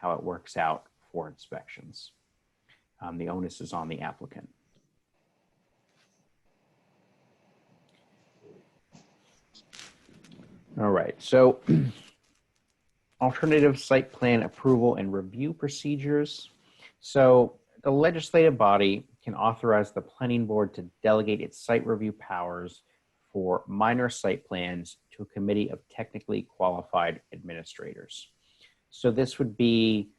how it works out for inspections. The onus is on the applicant. All right, so alternative site plan approval and review procedures. So the legislative body can authorize the planning board to delegate its site review powers for minor site plans to a committee of technically qualified administrators. So this would be,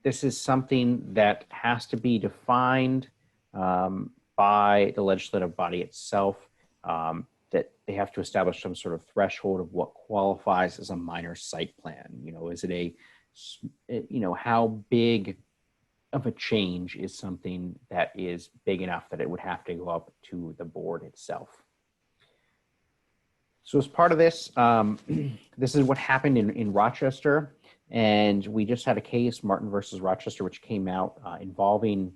this is something that has to be defined by the legislative body itself, that they have to establish some sort of threshold of what qualifies as a minor site plan. You know, is it a, you know, how big of a change is something that is big enough that it would have to go up to the board itself. So as part of this, this is what happened in Rochester. And we just had a case, Martin versus Rochester, which came out involving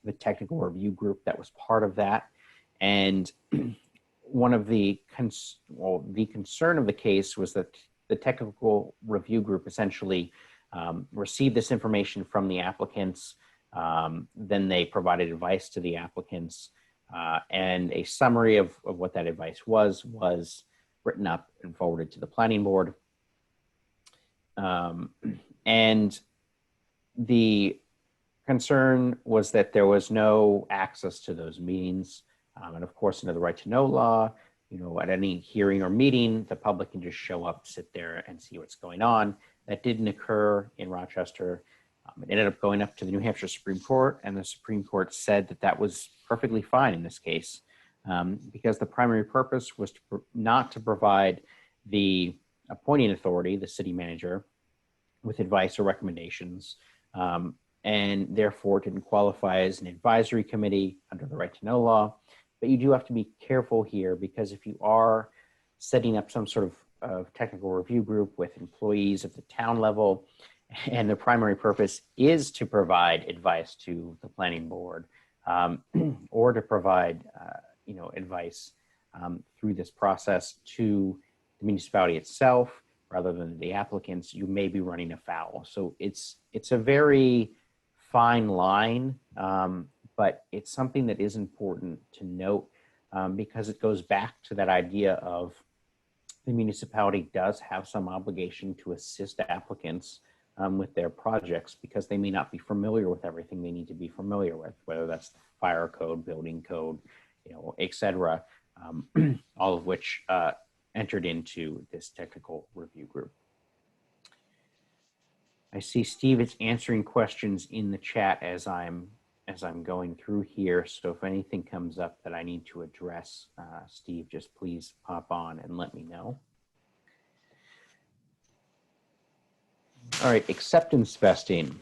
the technical review group that was part of that. And one of the concern of the case was that the technical review group essentially received this information from the applicants. Then they provided advice to the applicants, and a summary of what that advice was written up and forwarded to the planning board. And the concern was that there was no access to those meetings. And of course, under the right to know law, you know, at any hearing or meeting, the public can just show up, sit there and see what's going on. That didn't occur in Rochester. It ended up going up to the New Hampshire Supreme Court, and the Supreme Court said that that was perfectly fine in this case, because the primary purpose was not to provide the appointing authority, the city manager, with advice or recommendations, and therefore didn't qualify as an advisory committee under the right to know law. But you do have to be careful here, because if you are setting up some sort of technical review group with employees at the town level, and the primary purpose is to provide advice to the planning board, or to provide you know, advice through this process to the municipality itself rather than the applicants, you may be running afoul. So it's a very fine line, but it's something that is important to note, because it goes back to that idea of the municipality does have some obligation to assist applicants with their projects, because they may not be familiar with everything they need to be familiar with, whether that's the fire code, building code, you know, et cetera, all of which entered into this technical review group. I see Steve is answering questions in the chat as I'm going through here. So if anything comes up that I need to address, Steve, just please pop on and let me know. All right, acceptance vesting.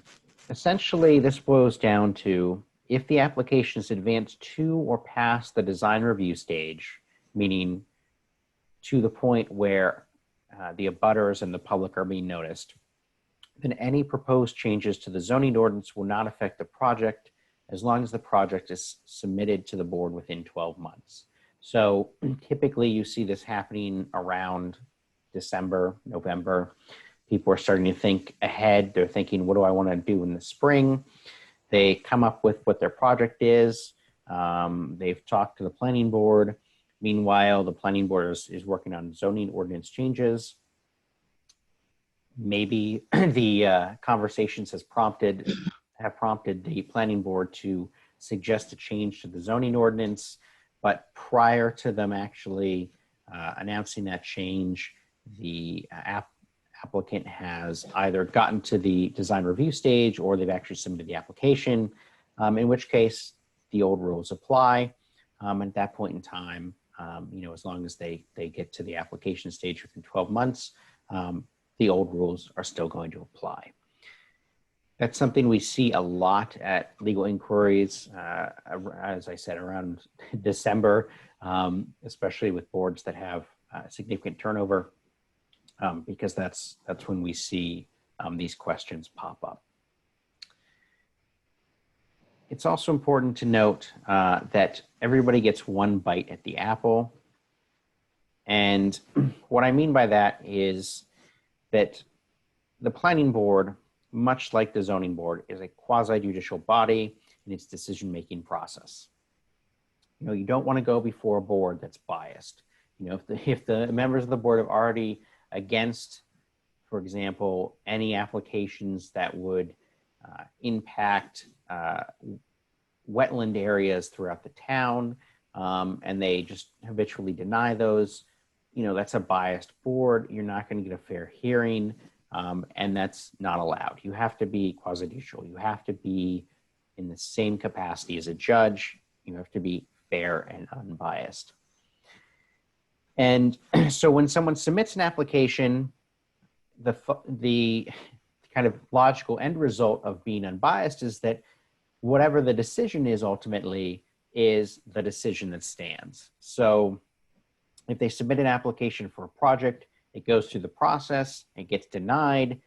Essentially, this boils down to if the application is advanced to or past the design review stage, meaning to the point where the abutters and the public are being noticed, then any proposed changes to the zoning ordinance will not affect the project as long as the project is submitted to the board within 12 months. So typically you see this happening around December, November. People are starting to think ahead. They're thinking, what do I want to do in the spring? They come up with what their project is. They've talked to the planning board. Meanwhile, the planning board is working on zoning ordinance changes. Maybe the conversations have prompted the planning board to suggest a change to the zoning ordinance, but prior to them actually announcing that change, the applicant has either gotten to the design review stage or they've actually submitted the application, in which case the old rules apply. At that point in time, you know, as long as they get to the application stage within 12 months, the old rules are still going to apply. That's something we see a lot at legal inquiries, as I said, around December. especially with boards that have significant turnover, because that's when we see these questions pop up. It's also important to note that everybody gets one bite at the apple. And what I mean by that is that the planning board, much like the zoning board, is a quasi-judicial body in its decision-making process. You know, you don't want to go before a board that's biased. You know, if the members of the board are already against, for example, any applications that would impact wetland areas throughout the town, and they just habitually deny those, you know, that's a biased board. You're not going to get a fair hearing, and that's not allowed. You have to be quasi-judicial. You have to be in the same capacity as a judge. You have to be fair and unbiased. And so when someone submits an application, the kind of logical end result of being unbiased is that whatever the decision is ultimately is the decision that stands. So if they submit an application for a project, it goes through the process, it gets denied,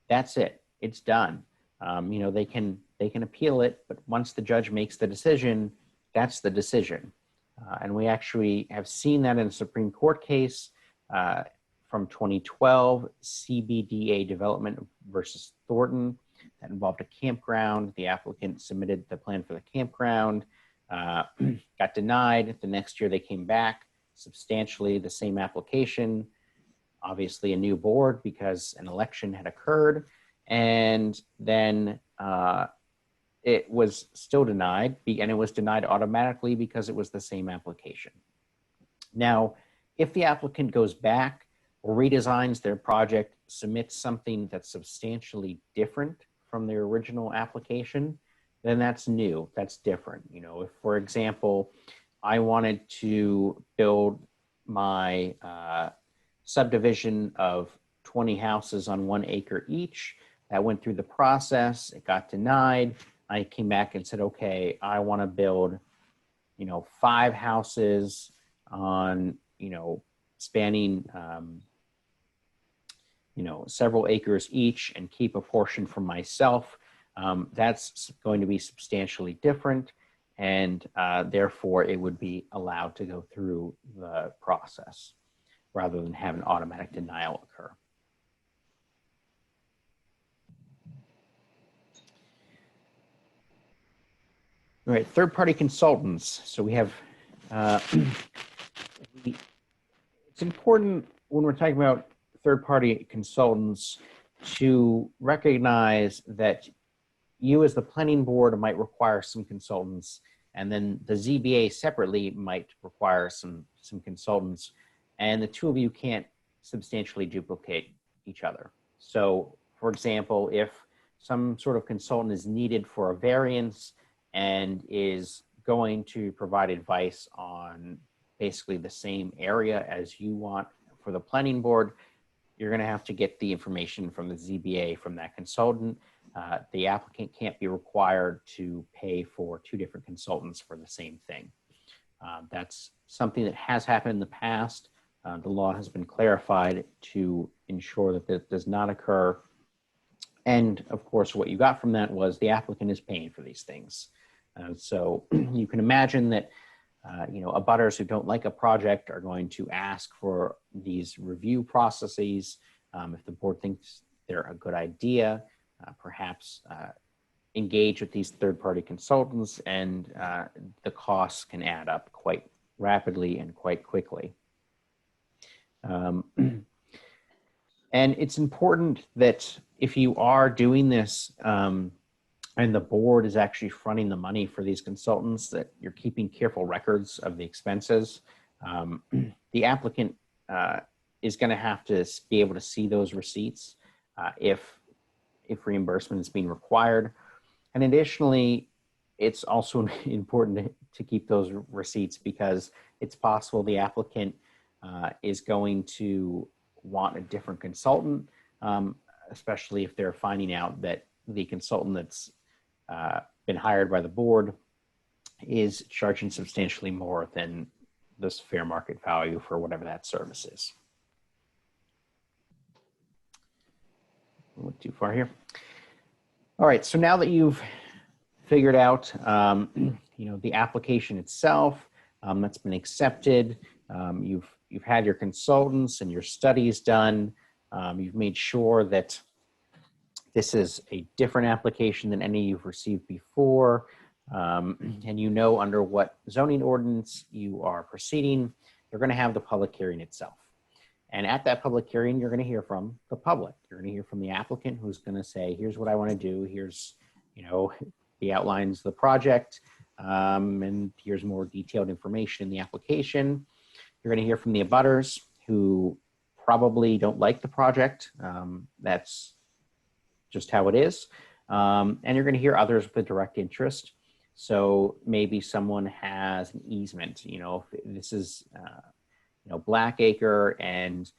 that's it, it's done. You know, they can appeal it, but once the judge makes the decision, that's the decision. And we actually have seen that in a Supreme Court case from 2012, CBDA Development versus Thornton, that involved a campground. The applicant submitted the plan for the campground, got denied. The next year they came back, substantially the same application, obviously a new board because an election had occurred, and then it was still denied, and it was denied automatically because it was the same application. Now, if the applicant goes back or redesigns their project, submits something that's substantially different from their original application, then that's new, that's different. You know, if, for example, I wanted to build my subdivision of 20 houses on 1 acre each, that went through the process, it got denied. I came back and said, okay, I want to build, you know, 5 houses on, you know, spanning, you know, several acres each and keep a portion for myself. That's going to be substantially different, and therefore it would be allowed to go through the process rather than have an automatic denial occur. All right, third-party consultants. So we have, it's important when we're talking about third-party consultants to recognize that you as the planning board might require some consultants, and then the ZBA separately might require some consultants, and the two of you can't substantially duplicate each other. So, for example, if some sort of consultant is needed for a variance and is going to provide advice on basically the same area as you want for the planning board, you're going to have to get the information from the ZBA from that consultant. The applicant can't be required to pay for 2 different consultants for the same thing. That's something that has happened in the past. The law has been clarified to ensure that this does not occur. And of course, what you got from that was the applicant is paying for these things. So you can imagine that you know, abutters who don't like a project are going to ask for these review processes. If the board thinks they're a good idea, perhaps engage with these third-party consultants, and the costs can add up quite rapidly and quite quickly. And it's important that if you are doing this, and the board is actually fronting the money for these consultants, that you're keeping careful records of the expenses. The applicant is going to have to be able to see those receipts if reimbursement is being required. And additionally, it's also important to keep those receipts because it's possible the applicant is going to want a different consultant, especially if they're finding out that the consultant that's been hired by the board is charging substantially more than this fair market value for whatever that service is. I went too far here. All right, so now that you've figured out, the application itself that's been accepted, you've had your consultants and your studies done, you've made sure that this is a different application than any you've received before, and you know under what zoning ordinance you are proceeding, you're going to have the public hearing itself. And at that public hearing, you're going to hear from the public. You're going to hear from the applicant who's going to say, here's what I want to do. Here's, the outlines of the project, and here's more detailed information in the application. You're going to hear from the abutters who probably don't like the project. That's just how it is. And you're going to hear others with a direct interest. So maybe someone has an easement, if this is, Blackacre and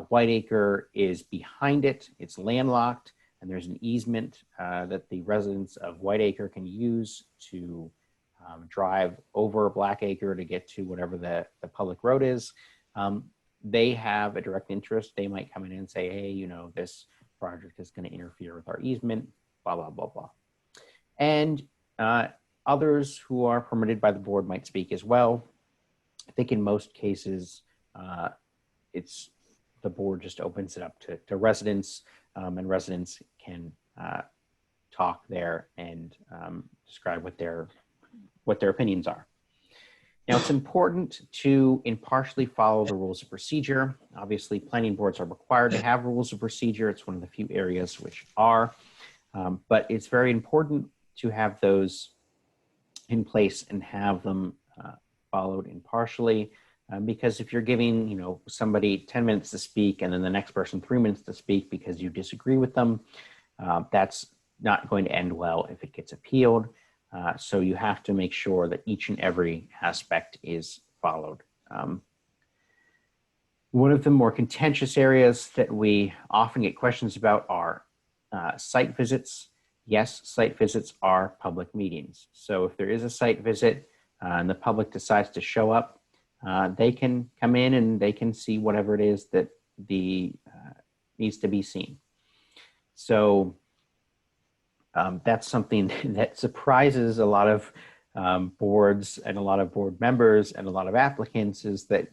Whiteacre is behind it, it's landlocked, and there's an easement that the residents of Whiteacre can use to drive over Blackacre to get to whatever the public road is. They have a direct interest. They might come in and say, hey, this project is going to interfere with our easement, blah, blah, blah, blah. And others who are permitted by the board might speak as well. I think in most cases, the board just opens it up to residents, and residents can talk there and describe what their opinions are. Now, it's important to impartially follow the rules of procedure. Obviously, planning boards are required to have rules of procedure. It's one of the few areas which are, but it's very important to have those in place and have them followed impartially. Because if you're giving, somebody 10 minutes to speak and then the next person 3 minutes to speak because you disagree with them, that's not going to end well if it gets appealed. So you have to make sure that each and every aspect is followed. One of the more contentious areas that we often get questions about are site visits. Yes, site visits are public meetings. So if there is a site visit and the public decides to show up, they can come in and they can see whatever it is that needs to be seen. So that's something that surprises a lot of boards and a lot of board members and a lot of applicants is that,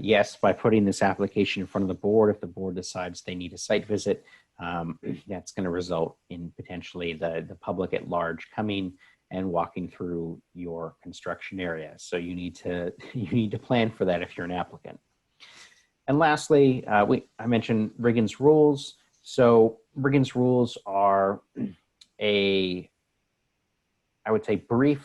yes, by putting this application in front of the board, if the board decides they need a site visit, that's going to result in potentially the public at large coming and walking through your construction area. So you need to plan for that if you're an applicant. And lastly, I mentioned Riggins rules. So Riggins rules are I would say briefer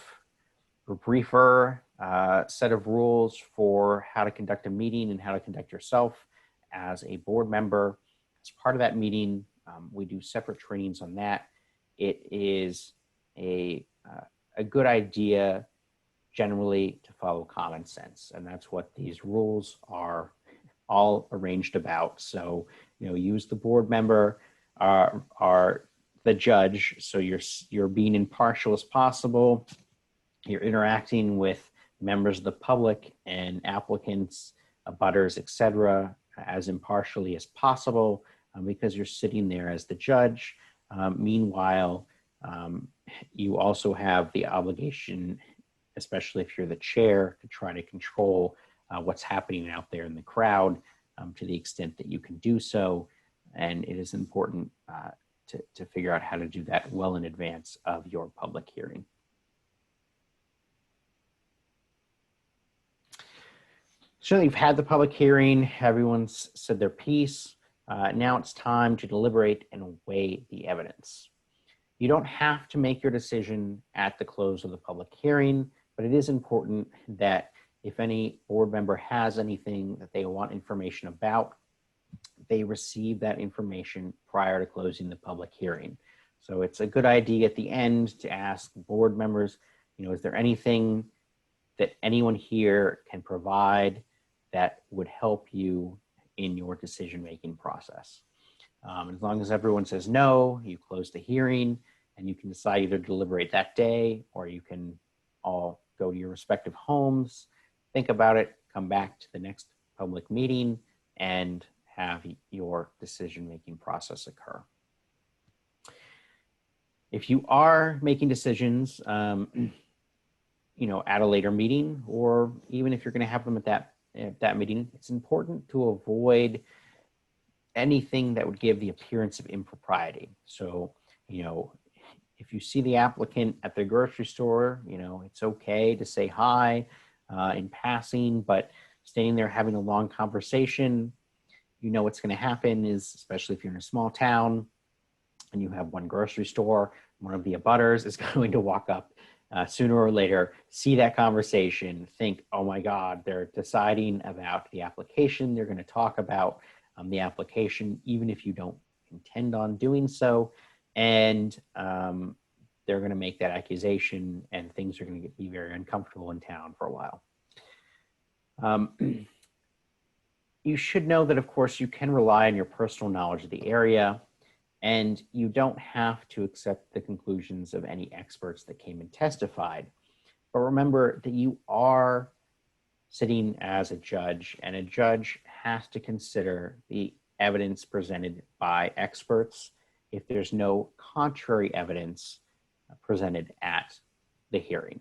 set of rules for how to conduct a meeting and how to conduct yourself as a board member. As part of that meeting, we do separate trainings on that. It is a good idea generally to follow common sense, and that's what these rules are all arranged about. So, use the board member are the judge, so you're being impartial as possible. You're interacting with members of the public and applicants, abutters, etc., as impartially as possible, because you're sitting there as the judge. Meanwhile, you also have the obligation, especially if you're the chair, to try to control what's happening out there in the crowd to the extent that you can do so. And it is important to figure out how to do that well in advance of your public hearing. So you've had the public hearing, everyone's said their piece. Now it's time to deliberate and weigh the evidence. You don't have to make your decision at the close of the public hearing, but it is important that if any board member has anything that they want information about, they receive that information prior to closing the public hearing. So it's a good idea at the end to ask board members, is there anything that anyone here can provide that would help you in your decision-making process? As long as everyone says no, you close the hearing and you can decide either to deliberate that day or you can all go to your respective homes think about it, come back to the next public meeting, and have your decision-making process occur. If you are making decisions, you know, at a later meeting, or even if you're going to have them at that meeting, it's important to avoid anything that would give the appearance of impropriety. So, you know, if you see the applicant at the grocery store, you know, it's okay to say hi in passing, but standing there having a long conversation, you know what's going to happen is, especially if you're in a small town and you have one grocery store, one of the abutters is going to walk up sooner or later, see that conversation, think, oh my God, they're deciding about the application. They're going to talk about the application, even if you don't intend on doing so. And they're going to make that accusation, and things are going to be very uncomfortable in town for a while. You should know that, of course, you can rely on your personal knowledge of the area, and you don't have to accept the conclusions of any experts that came and testified. But remember that you are sitting as a judge, and a judge has to consider the evidence presented by experts if there's no contrary evidence presented at the hearing.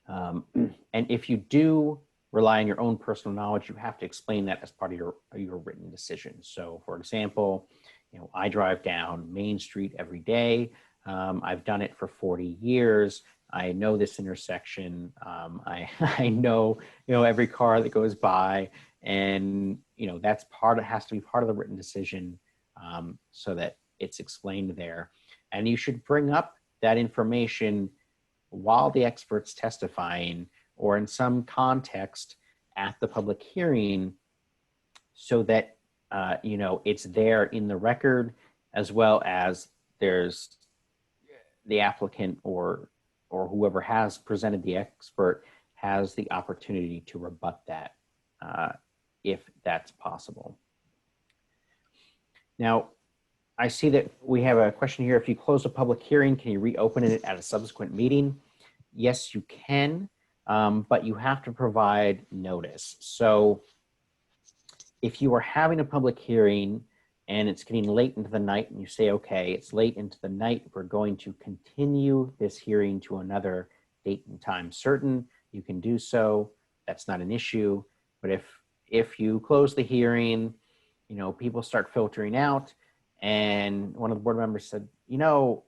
And if you do rely on your own personal knowledge, you have to explain that as part of your written decision. So for example, you know, I drive down Main Street every day. I've done it for 40 years. I know this intersection. I know, you know, every car that goes by, and, you know, that's has to be part of the written decision so that it's explained there. And you should bring up that information while the expert's testifying, or in some context at the public hearing, so that you know, it's there in the record, as well as there's the applicant or whoever has presented the expert has the opportunity to rebut that if that's possible. Now, I see that we have a question here. If you close a public hearing, can you reopen it at a subsequent meeting? Yes, you can, but you have to provide notice. So if you are having a public hearing and it's getting late into the night and you say, okay, it's late into the night, we're going to continue this hearing to another date and time certain, you can do so. That's not an issue. But if you close the hearing, you know, people start filtering out, and one of the board members said, you know,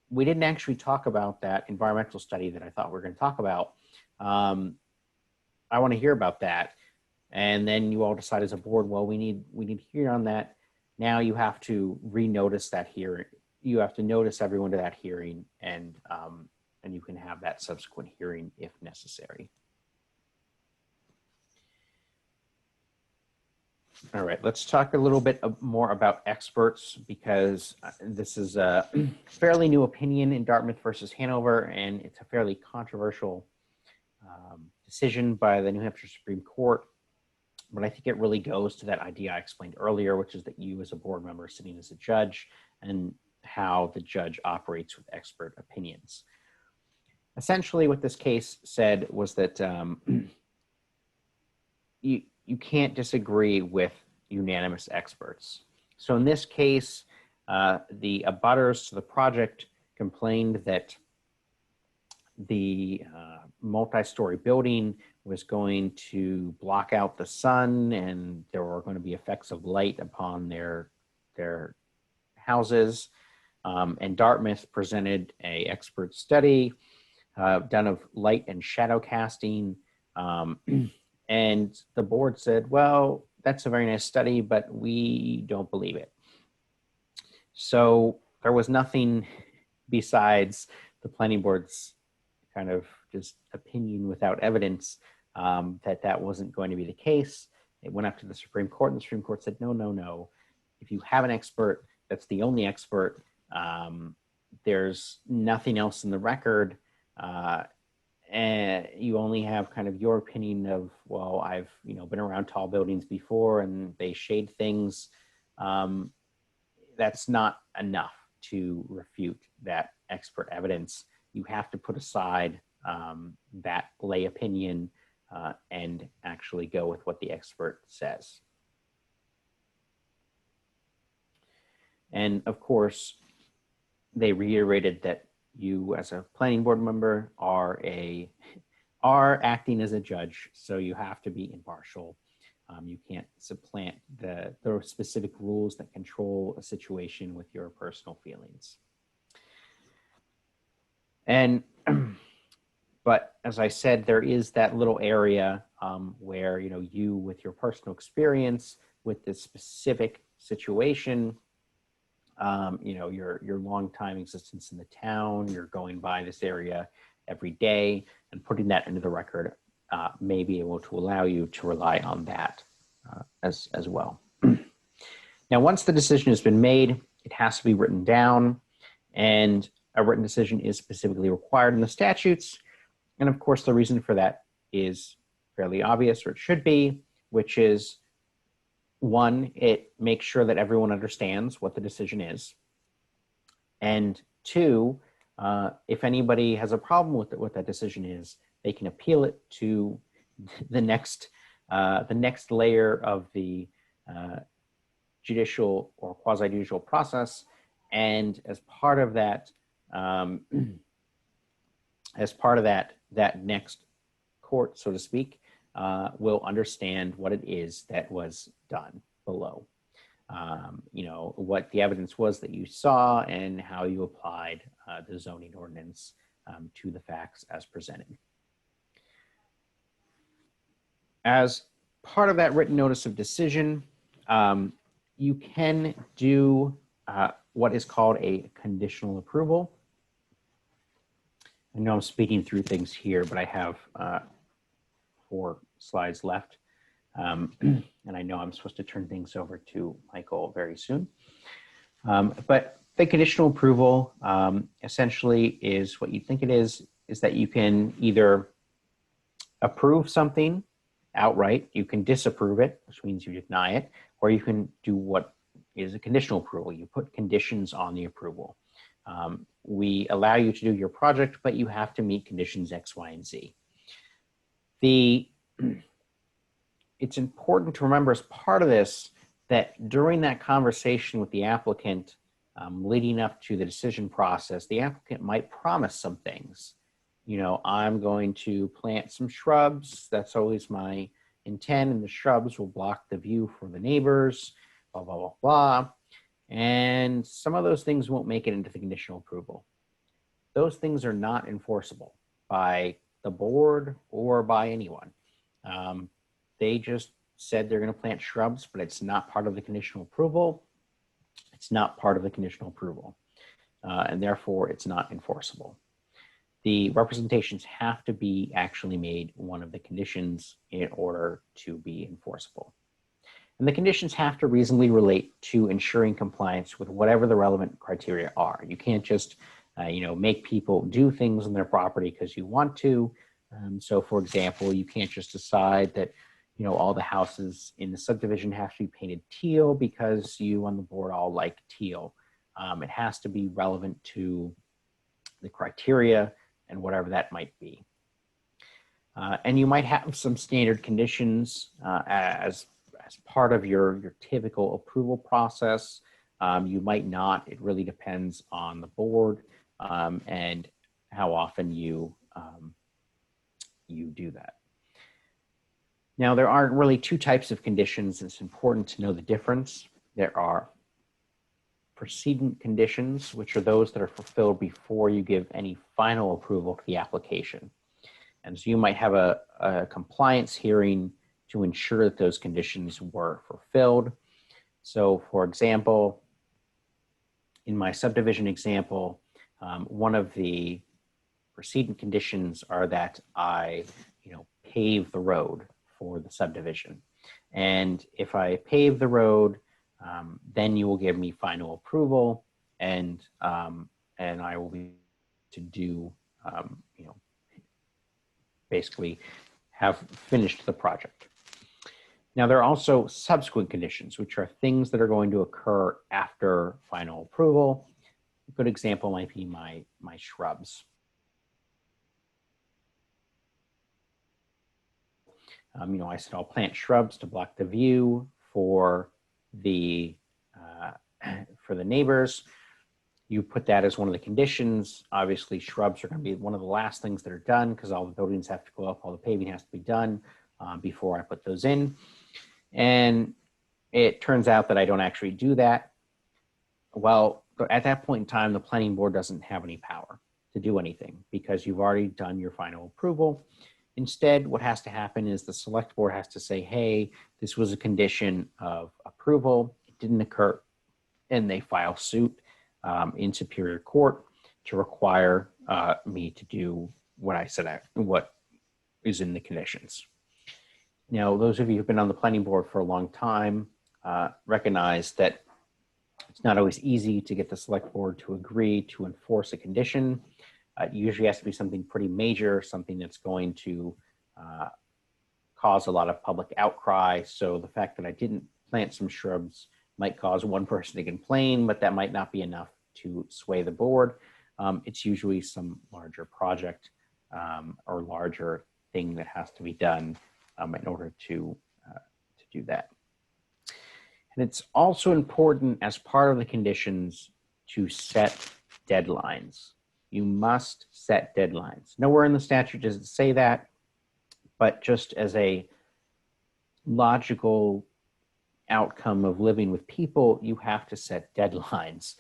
we didn't actually talk about that environmental study that I thought we were going to talk about. I want to hear about that. And then you all decide as a board, well, we need to hear on that. Now you have to renotice that hearing. You have to notice everyone to that hearing, and you can have that subsequent hearing if necessary. All right, let's talk a little bit more about experts, because this is a fairly new opinion in Dartmouth versus Hanover, and it's a fairly controversial decision by the New Hampshire Supreme Court. But I think it really goes to that idea I explained earlier, which is that you as a board member sitting as a judge, and how the judge operates with expert opinions. Essentially what this case said was that you can't disagree with unanimous experts. So in this case, the abutters to the project complained that the multi-story building was going to block out the sun, and there were going to be effects of light upon their houses. And Dartmouth presented an expert study done of light and shadow casting. And the board said, well, that's a very nice study, but we don't believe it. So there was nothing besides the planning board's kind of just opinion without evidence that wasn't going to be the case. It went up to the Supreme Court, and the Supreme Court said, no, no, no. If you have an expert, that's the only expert. There's nothing else in the record. And you only have kind of your opinion of, well, I've been around tall buildings before and they shade things. That's not enough to refute that expert evidence. You have to put aside that lay opinion and actually go with what the expert says. And of course, they reiterated that you as a planning board member are acting as a judge, so you have to be impartial. You can't supplant the specific rules that control a situation with your personal feelings. And, but as I said, there is that little area where, you with your personal experience with this specific situation, your long time existence in the town, you're going by this area every day, and putting that into the record may be able to allow you to rely on that as well. Now, once the decision has been made, it has to be written down, and a written decision is specifically required in the statutes. And of course, the reason for that is fairly obvious, or it should be, which is, one, it makes sure that everyone understands what the decision is. And two, if anybody has a problem with what that decision is, they can appeal it to the next layer of the judicial or quasi-judicial process. And as part of that, that next court, so to speak, will understand what it is that was done below. What the evidence was that you saw and how you applied the zoning ordinance to the facts as presented. As part of that written notice of decision, you can do what is called a conditional approval. I know I'm speeding through things here, but I have 4 slides left. And I know I'm supposed to turn things over to Michael very soon. But the conditional approval essentially is what you think it is that you can either approve something outright, you can disapprove it, which means you deny it, or you can do what is a conditional approval. You put conditions on the approval. We allow you to do your project, but you have to meet conditions X, Y, and Z. It's important to remember as part of this that during that conversation with the applicant leading up to the decision process, the applicant might promise some things. I'm going to plant some shrubs. That's always my intent, and the shrubs will block the view for the neighbors, blah, blah, blah, blah. And some of those things won't make it into the conditional approval. Those things are not enforceable by the board or by anyone. They just said they're going to plant shrubs, but it's not part of the conditional approval. It's not part of the conditional approval, and therefore it's not enforceable. The representations have to be actually made one of the conditions in order to be enforceable. And the conditions have to reasonably relate to ensuring compliance with whatever the relevant criteria are. You can't just, make people do things on their property because you want to. So for example, you can't just decide that, all the houses in the subdivision have to be painted teal because you on the board all like teal. It has to be relevant to the criteria and whatever that might be. And you might have some standard conditions as part of your typical approval process. You might not. It really depends on the board and how often you do that. Now, there aren't really 2 types of conditions. It's important to know the difference. There are precedent conditions, which are those that are fulfilled before you give any final approval to the application. And so you might have a compliance hearing to ensure that those conditions were fulfilled. So for example, in my subdivision example, one of the precedent conditions are that I, pave the road for the subdivision. And if I pave the road, then you will give me final approval, and I will be to do, basically have finished the project. Now, there are also subsequent conditions, which are things that are going to occur after final approval. A good example might be my shrubs. I said I'll plant shrubs to block the view for the neighbors. You put that as one of the conditions. Obviously, shrubs are going to be one of the last things that are done because all the buildings have to go up, all the paving has to be done before I put those in. And it turns out that I don't actually do that. Well, at that point in time, the planning board doesn't have any power to do anything because you've already done your final approval. Instead, what has to happen is the select board has to say, hey, this was a condition of approval. It didn't occur. And they file suit in Superior Court to require me to do what I said, what is in the conditions. Now, those of you who've been on the planning board for a long time recognize that it's not always easy to get the select board to agree to enforce a condition. It usually has to be something pretty major, something that's going to cause a lot of public outcry. So the fact that I didn't plant some shrubs might cause one person to complain, but that might not be enough to sway the board. It's usually some larger project or larger thing that has to be done in order to do that. And it's also important as part of the conditions to set deadlines. You must set deadlines. Nowhere in the statute does it say that, but just as a logical outcome of living with people, you have to set deadlines.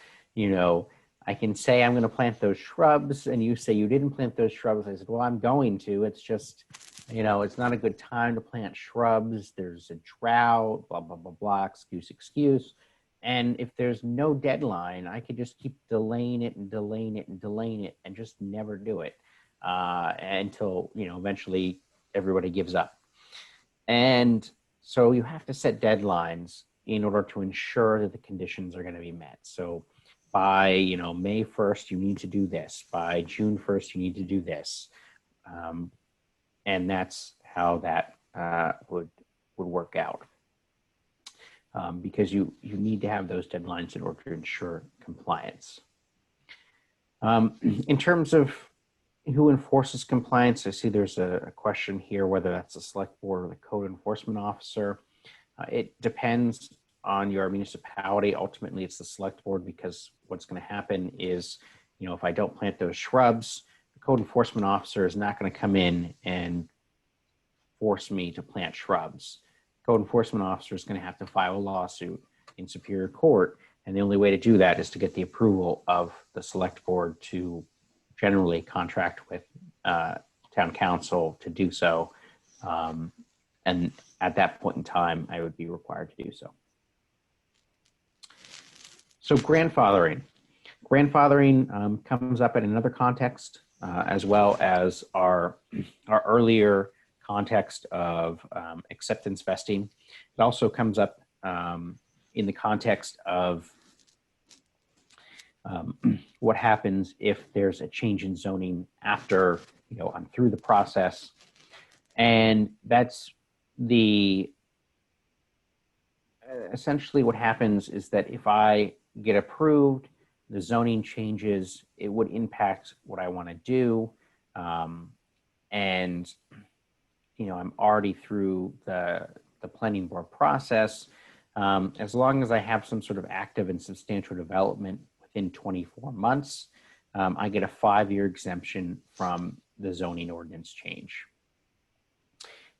I can say I'm going to plant those shrubs and you say you didn't plant those shrubs. I said, well, I'm going to. It's just, it's not a good time to plant shrubs. There's a drought, blah, blah, blah, blah, excuse. And if there's no deadline, I could just keep delaying it and delaying it and delaying it and just never do it until, eventually everybody gives up. And so you have to set deadlines in order to ensure that the conditions are going to be met. So by, May 1st, you need to do this. By June 1st, you need to do this. And that's how that would work out. Because you need to have those deadlines in order to ensure compliance. In terms of who enforces compliance, I see there's a question here whether that's the select board or the code enforcement officer. It depends on your municipality. Ultimately, it's the select board because what's going to happen is, if I don't plant those shrubs, the code enforcement officer is not going to come in and force me to plant shrubs. Code enforcement officer is going to have to file a lawsuit in Superior Court. And the only way to do that is to get the approval of the select board to generally contract with town council to do so. And at that point in time, I would be required to do so. So grandfathering. Grandfathering comes up in another context as well as our earlier context of acceptance vesting. It also comes up in the context of what happens if there's a change in zoning after I'm through the process. And that's essentially what happens is that if I get approved, the zoning changes, it would impact what I want to do. And I'm already through the planning board process. As long as I have some sort of active and substantial development within 24 months, I get a 5-year exemption from the zoning ordinance change.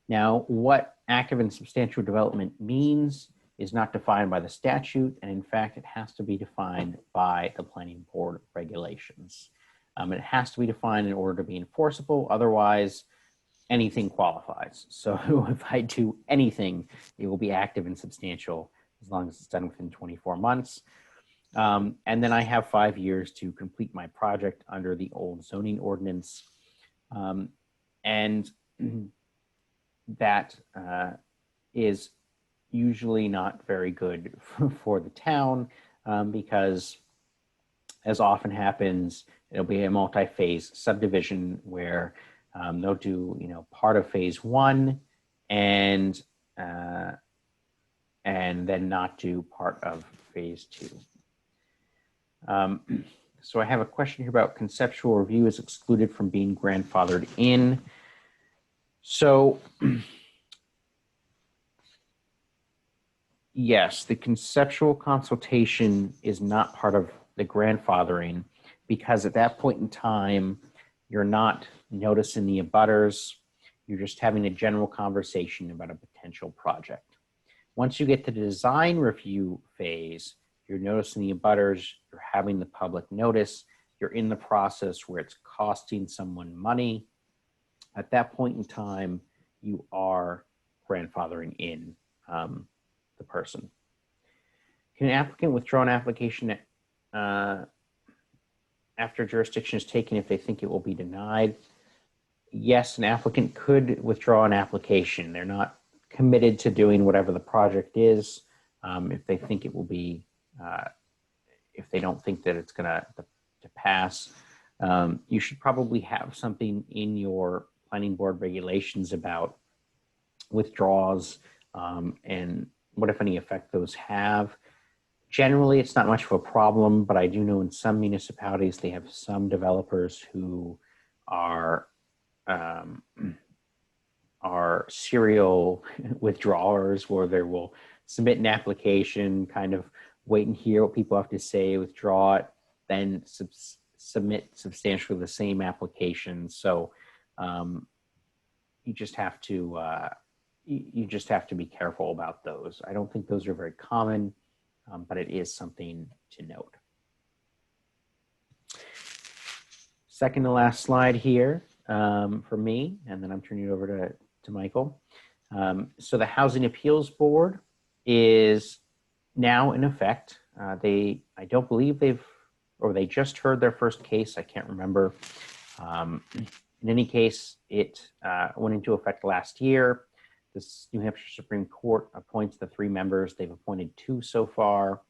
Now, what active and substantial development means is not defined by the statute, and in fact, it has to be defined by the planning board regulations. It has to be defined in order to be enforceable, otherwise anything qualifies. So if I do anything, it will be active and substantial as long as it's done within 24 months. And then I have 5 years to complete my project under the old zoning ordinance. And that is usually not very good for the town because, as often happens, it'll be a multi-phase subdivision where they'll do part of phase 1 and then not do part of phase 2. So I have a question here about conceptual review is excluded from being grandfathered in. So Yes, the conceptual consultation is not part of the grandfathering because at that point in time, you're not noticing the abutters. You're just having a general conversation about a potential project. Once you get to the design review phase, you're noticing the abutters, you're having the public notice, you're in the process where it's costing someone money. At that point in time, you are grandfathering in the person. Can an applicant withdraw an application after jurisdiction is taken if they think it will be denied? Yes, an applicant could withdraw an application. They're not committed to doing whatever the project is. If they think it will be, if they don't think that it's going to pass, you should probably have something in your planning board regulations about withdrawals and what, if any, effect those have. Generally, it's not much of a problem, but I do know in some municipalities, they have some developers who are serial withdrawers, where they will submit an application, kind of wait and hear what people have to say, withdraw it, then submit substantially the same application. So you just have to be careful about those. I don't think those are very common, but it is something to note. Second to last slide here for me, and then I'm turning it over to Michael. So the Housing Appeals Board is now in effect. I don't believe they just heard their first case. I can't remember. In any case, it went into effect last year. This New Hampshire Supreme Court appoints the 3 members. They've appointed 2 so far.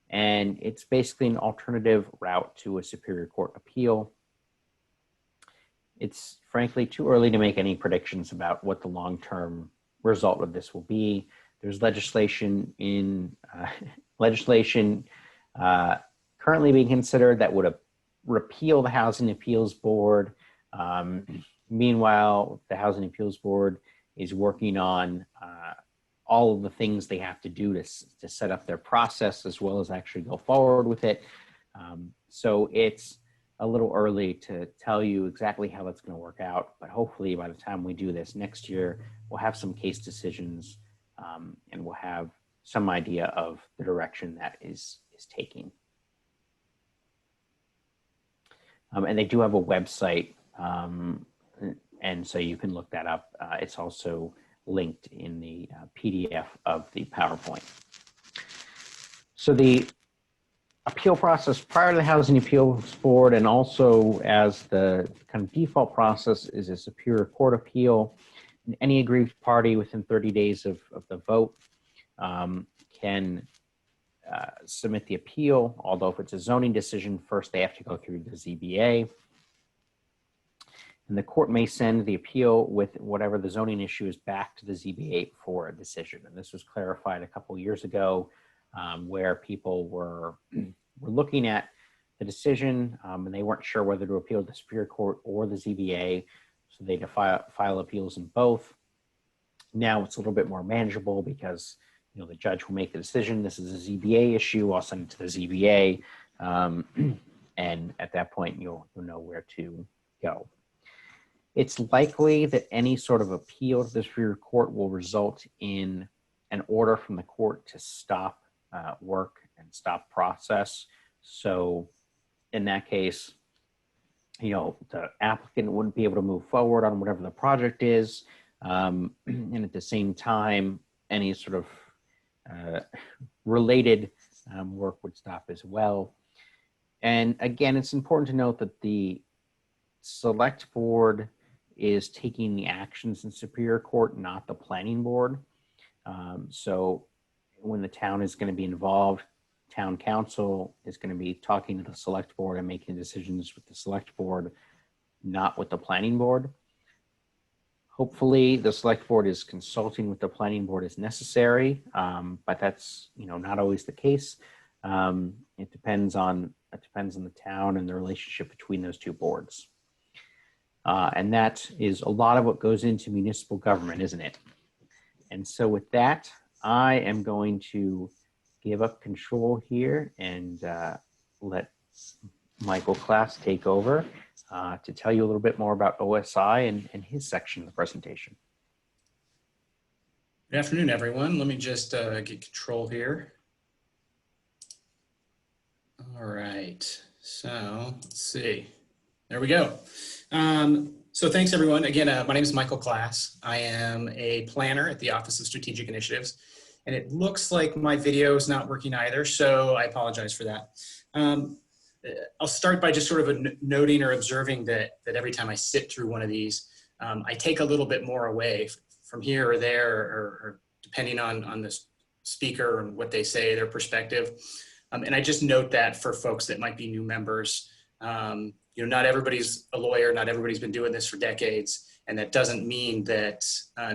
And it's basically an alternative route to a Superior Court appeal. It's frankly too early to make any predictions about what the long-term result of this will be. There's legislation currently being considered that would repeal the Housing Appeals Board. Meanwhile, the Housing Appeals Board is working on all of the things they have to do to set up their process, as well as actually go forward with it. So it's a little early to tell you exactly how that's going to work out, but hopefully by the time we do this next year, we'll have some case decisions and we'll have some idea of the direction that is taking. And they do have a website, and so you can look that up. It's also linked in the PDF of the PowerPoint. So the appeal process prior to the Housing Appeals Board, and also as the kind of default process, is a Superior Court appeal. And any aggrieved party within 30 days of the vote can submit the appeal, although if it's a zoning decision, first they have to go through the ZBA. And the court may send the appeal with whatever the zoning issue is back to the ZBA for a decision. And this was clarified a couple years ago, where people were looking at the decision and they weren't sure whether to appeal to the Superior Court or the ZBA. So they file appeals in both. Now it's a little bit more manageable because the judge will make the decision. This is a ZBA issue. I'll send it to the ZBA. And at that point, you'll know where to go. It's likely that any sort of appeal to the Superior Court will result in an order from the court to stop work and stop process. So in that case, the applicant wouldn't be able to move forward on whatever the project is. And at the same time, any sort of related work would stop as well. And again, it's important to note that the select board is taking the actions in Superior Court, not the planning board. So when the town is going to be involved, town council is going to be talking to the select board and making decisions with the select board, not with the planning board. Hopefully the select board is consulting with the planning board as necessary, but that's not always the case. It depends on the town and the relationship between those 2 boards. And that is a lot of what goes into municipal government, isn't it? And so with that, I am going to give up control here and let Michael Klass take over to tell you a little bit more about OSI and his section of the presentation. Good afternoon, everyone. Let me just get control here. All right, so let's see. There we go. So thanks, everyone. Again, my name is Michael Klass. I am a planner at the Office of Strategic Initiatives, and it looks like my video is not working either, so I apologize for that. I'll start by just sort of noting or observing that every time I sit through one of these, I take a little bit more away from here or there, or depending on the speaker and what they say, their perspective. And I just note that for folks that might be new members, you know, not everybody's a lawyer, not everybody's been doing this for decades, and that doesn't mean that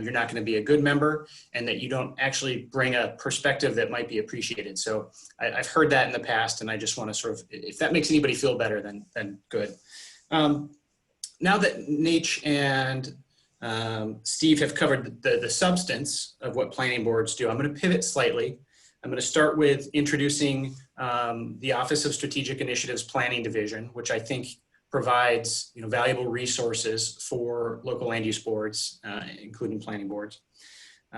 you're not going to be a good member and that you don't actually bring a perspective that might be appreciated. So I've heard that in the past, and I just want to sort of, if that makes anybody feel better, then good. Now that Natch and Steve have covered the substance of what planning boards do, I'm going to pivot slightly. I'm going to start with introducing the Office of Strategic Initiatives Planning Division, which I think provides valuable resources for local land use boards, including planning boards.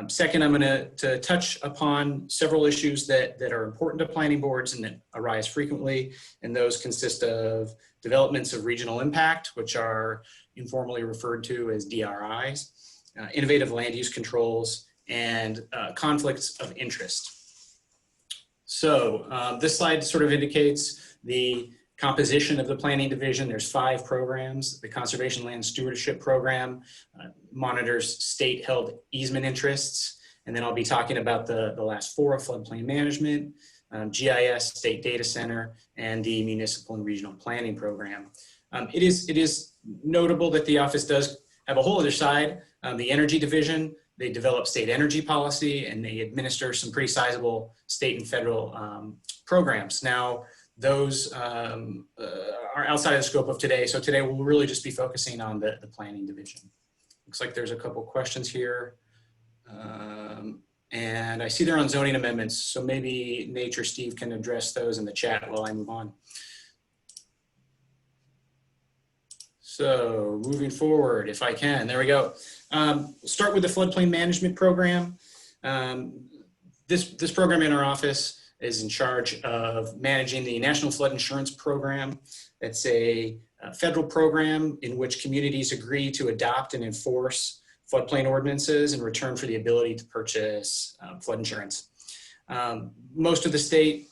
Second, I'm going to touch upon several issues that are important to planning boards and that arise frequently, and those consist of developments of regional impact, which are informally referred to as DRIs, innovative land use controls, and conflicts of interest. So this slide sort of indicates the composition of the planning division. There's 5 programs. The Conservation Land Stewardship Program monitors state-held easement interests. And then I'll be talking about the last 4, floodplain management, GIS, state data center, and the Municipal and Regional Planning Program. It is notable that the office does have a whole other side, the Energy Division. They develop state energy policy, and they administer some pretty sizable state and federal programs. Now, those are outside of the scope of today. So today we'll really just be focusing on the planning division. Looks like there's a couple questions here. And I see they're on zoning amendments. So maybe Natch or Steve can address those in the chat while I move on. So moving forward, if I can, there we go. Start with the floodplain management program. This program in our office is in charge of managing the National Flood Insurance Program. It's a federal program in which communities agree to adopt and enforce floodplain ordinances in return for the ability to purchase flood insurance. Most of the state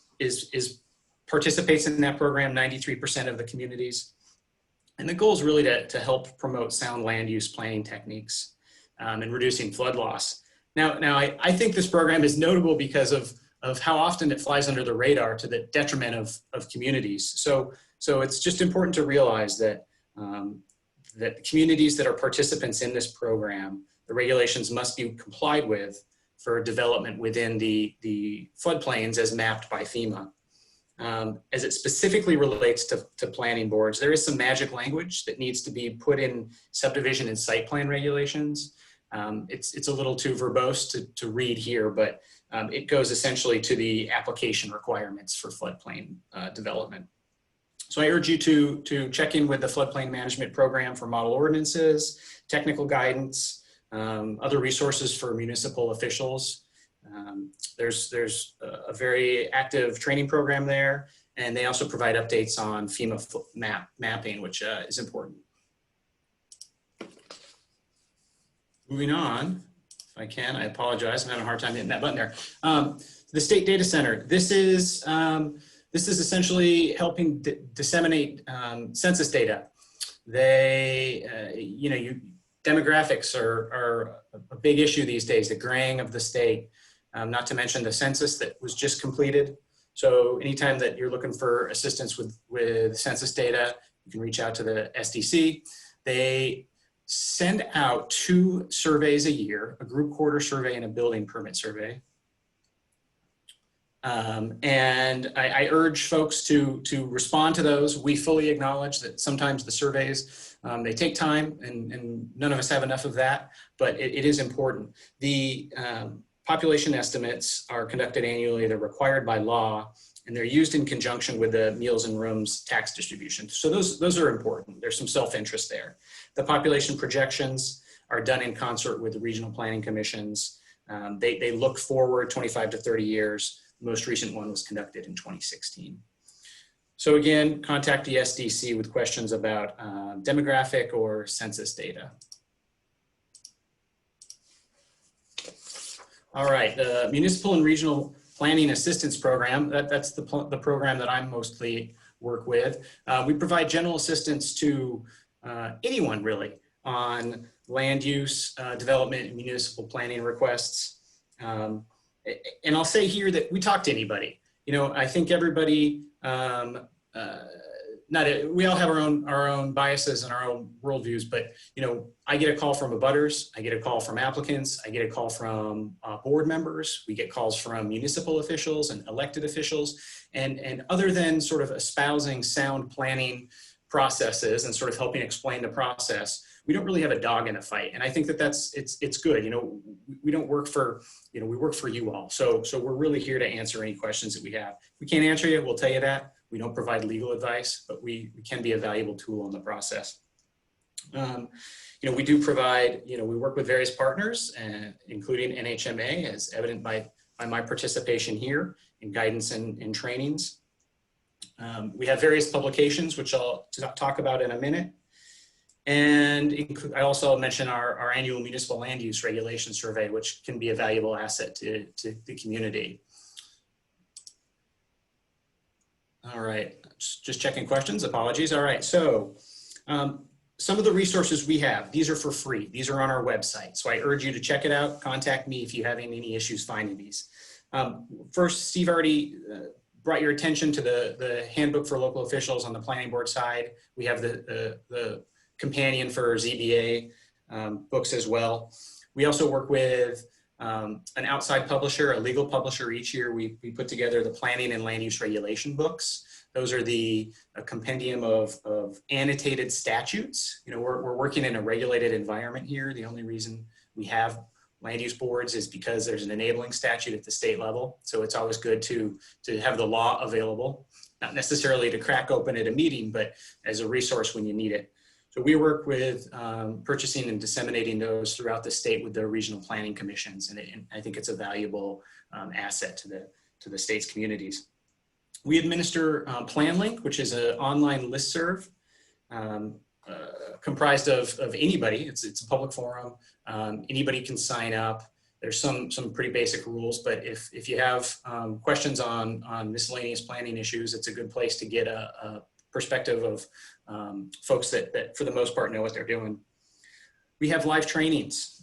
participates in that program, 93% of the communities. And the goal is really to help promote sound land use planning techniques and reducing flood loss. Now I think this program is notable because of how often it flies under the radar to the detriment of communities. So it's just important to realize that that the communities that are participants in this program, the regulations must be complied with for development within the floodplains as mapped by FEMA. As it specifically relates to planning boards, there is some magic language that needs to be put in subdivision and site plan regulations. It's a little too verbose to read here, but it goes essentially to the application requirements for floodplain development. So I urge you to check in with the floodplain management program for model ordinances, technical guidance, other resources for municipal officials. There's a very active training program there, and they also provide updates on FEMA mapping, which is important. Moving on, if I can, I apologize, I'm having a hard time hitting that button there. The state data center. This is essentially helping disseminate census data. Demographics are a big issue these days, the graying of the state, not to mention the census that was just completed. So anytime that you're looking for assistance with census data, you can reach out to the SDC. They send out 2 surveys a year, a group quarter survey and a building permit survey. And I urge folks to respond to those. We fully acknowledge that sometimes the surveys, they take time and none of us have enough of that, but it is important. The population estimates are conducted annually. They're required by law, and they're used in conjunction with the meals and rooms tax distribution. So those are important. There's some self-interest there. The population projections are done in concert with the regional planning commissions. They look forward 25 to 30 years. The most recent one was conducted in 2016. So again, contact the SDC with questions about demographic or census data. All right, the Municipal and Regional Planning Assistance Program, that's the program that I mostly work with. We provide general assistance to anyone really on land use, development, and municipal planning requests. And I'll say here that we talk to anybody. You know, I think everybody, we all have our own biases and our own worldviews, but you know, I get a call from abutters, I get a call from applicants, I get a call from board members, we get calls from municipal officials and elected officials, and other than sort of espousing sound planning processes and sort of helping explain the process, we don't really have a dog in a fight. And I think that it's good. You know, we don't work for, you know, we work for you all. So we're really here to answer any questions that we have. If we can't answer you, we'll tell you that. We don't provide legal advice, but we can be a valuable tool in the process. You know, we do provide, you know, we work with various partners, including NHMA, as evident by my participation here in guidance and trainings. We have various publications, which I'll talk about in a minute. And I also mentioned our annual municipal land use regulation survey, which can be a valuable asset to the community. All right, just checking questions, apologies. All right, so some of the resources we have, these are for free. These are on our website. So I urge you to check it out. Contact me if you're having any issues finding these. First, Steve already brought your attention to the handbook for local officials on the planning board side. We have the companion for ZBA books as well. We also work with an outside publisher, a legal publisher. Each year we put together the planning and land use regulation books. Those are a compendium of annotated statutes. You know, we're working in a regulated environment here. The only reason we have land use boards is because there's an enabling statute at the state level. So it's always good to have the law available, not necessarily to crack open at a meeting, but as a resource when you need it. So we work with purchasing and disseminating those throughout the state with the regional planning commissions, and I think it's a valuable asset to the state's communities. We administer PlanLink, which is an online listserv comprised of anybody. It's a public forum. Anybody can sign up. There's some pretty basic rules, but if you have questions on miscellaneous planning issues, it's a good place to get a perspective of folks that for the most part know what they're doing. We have live trainings.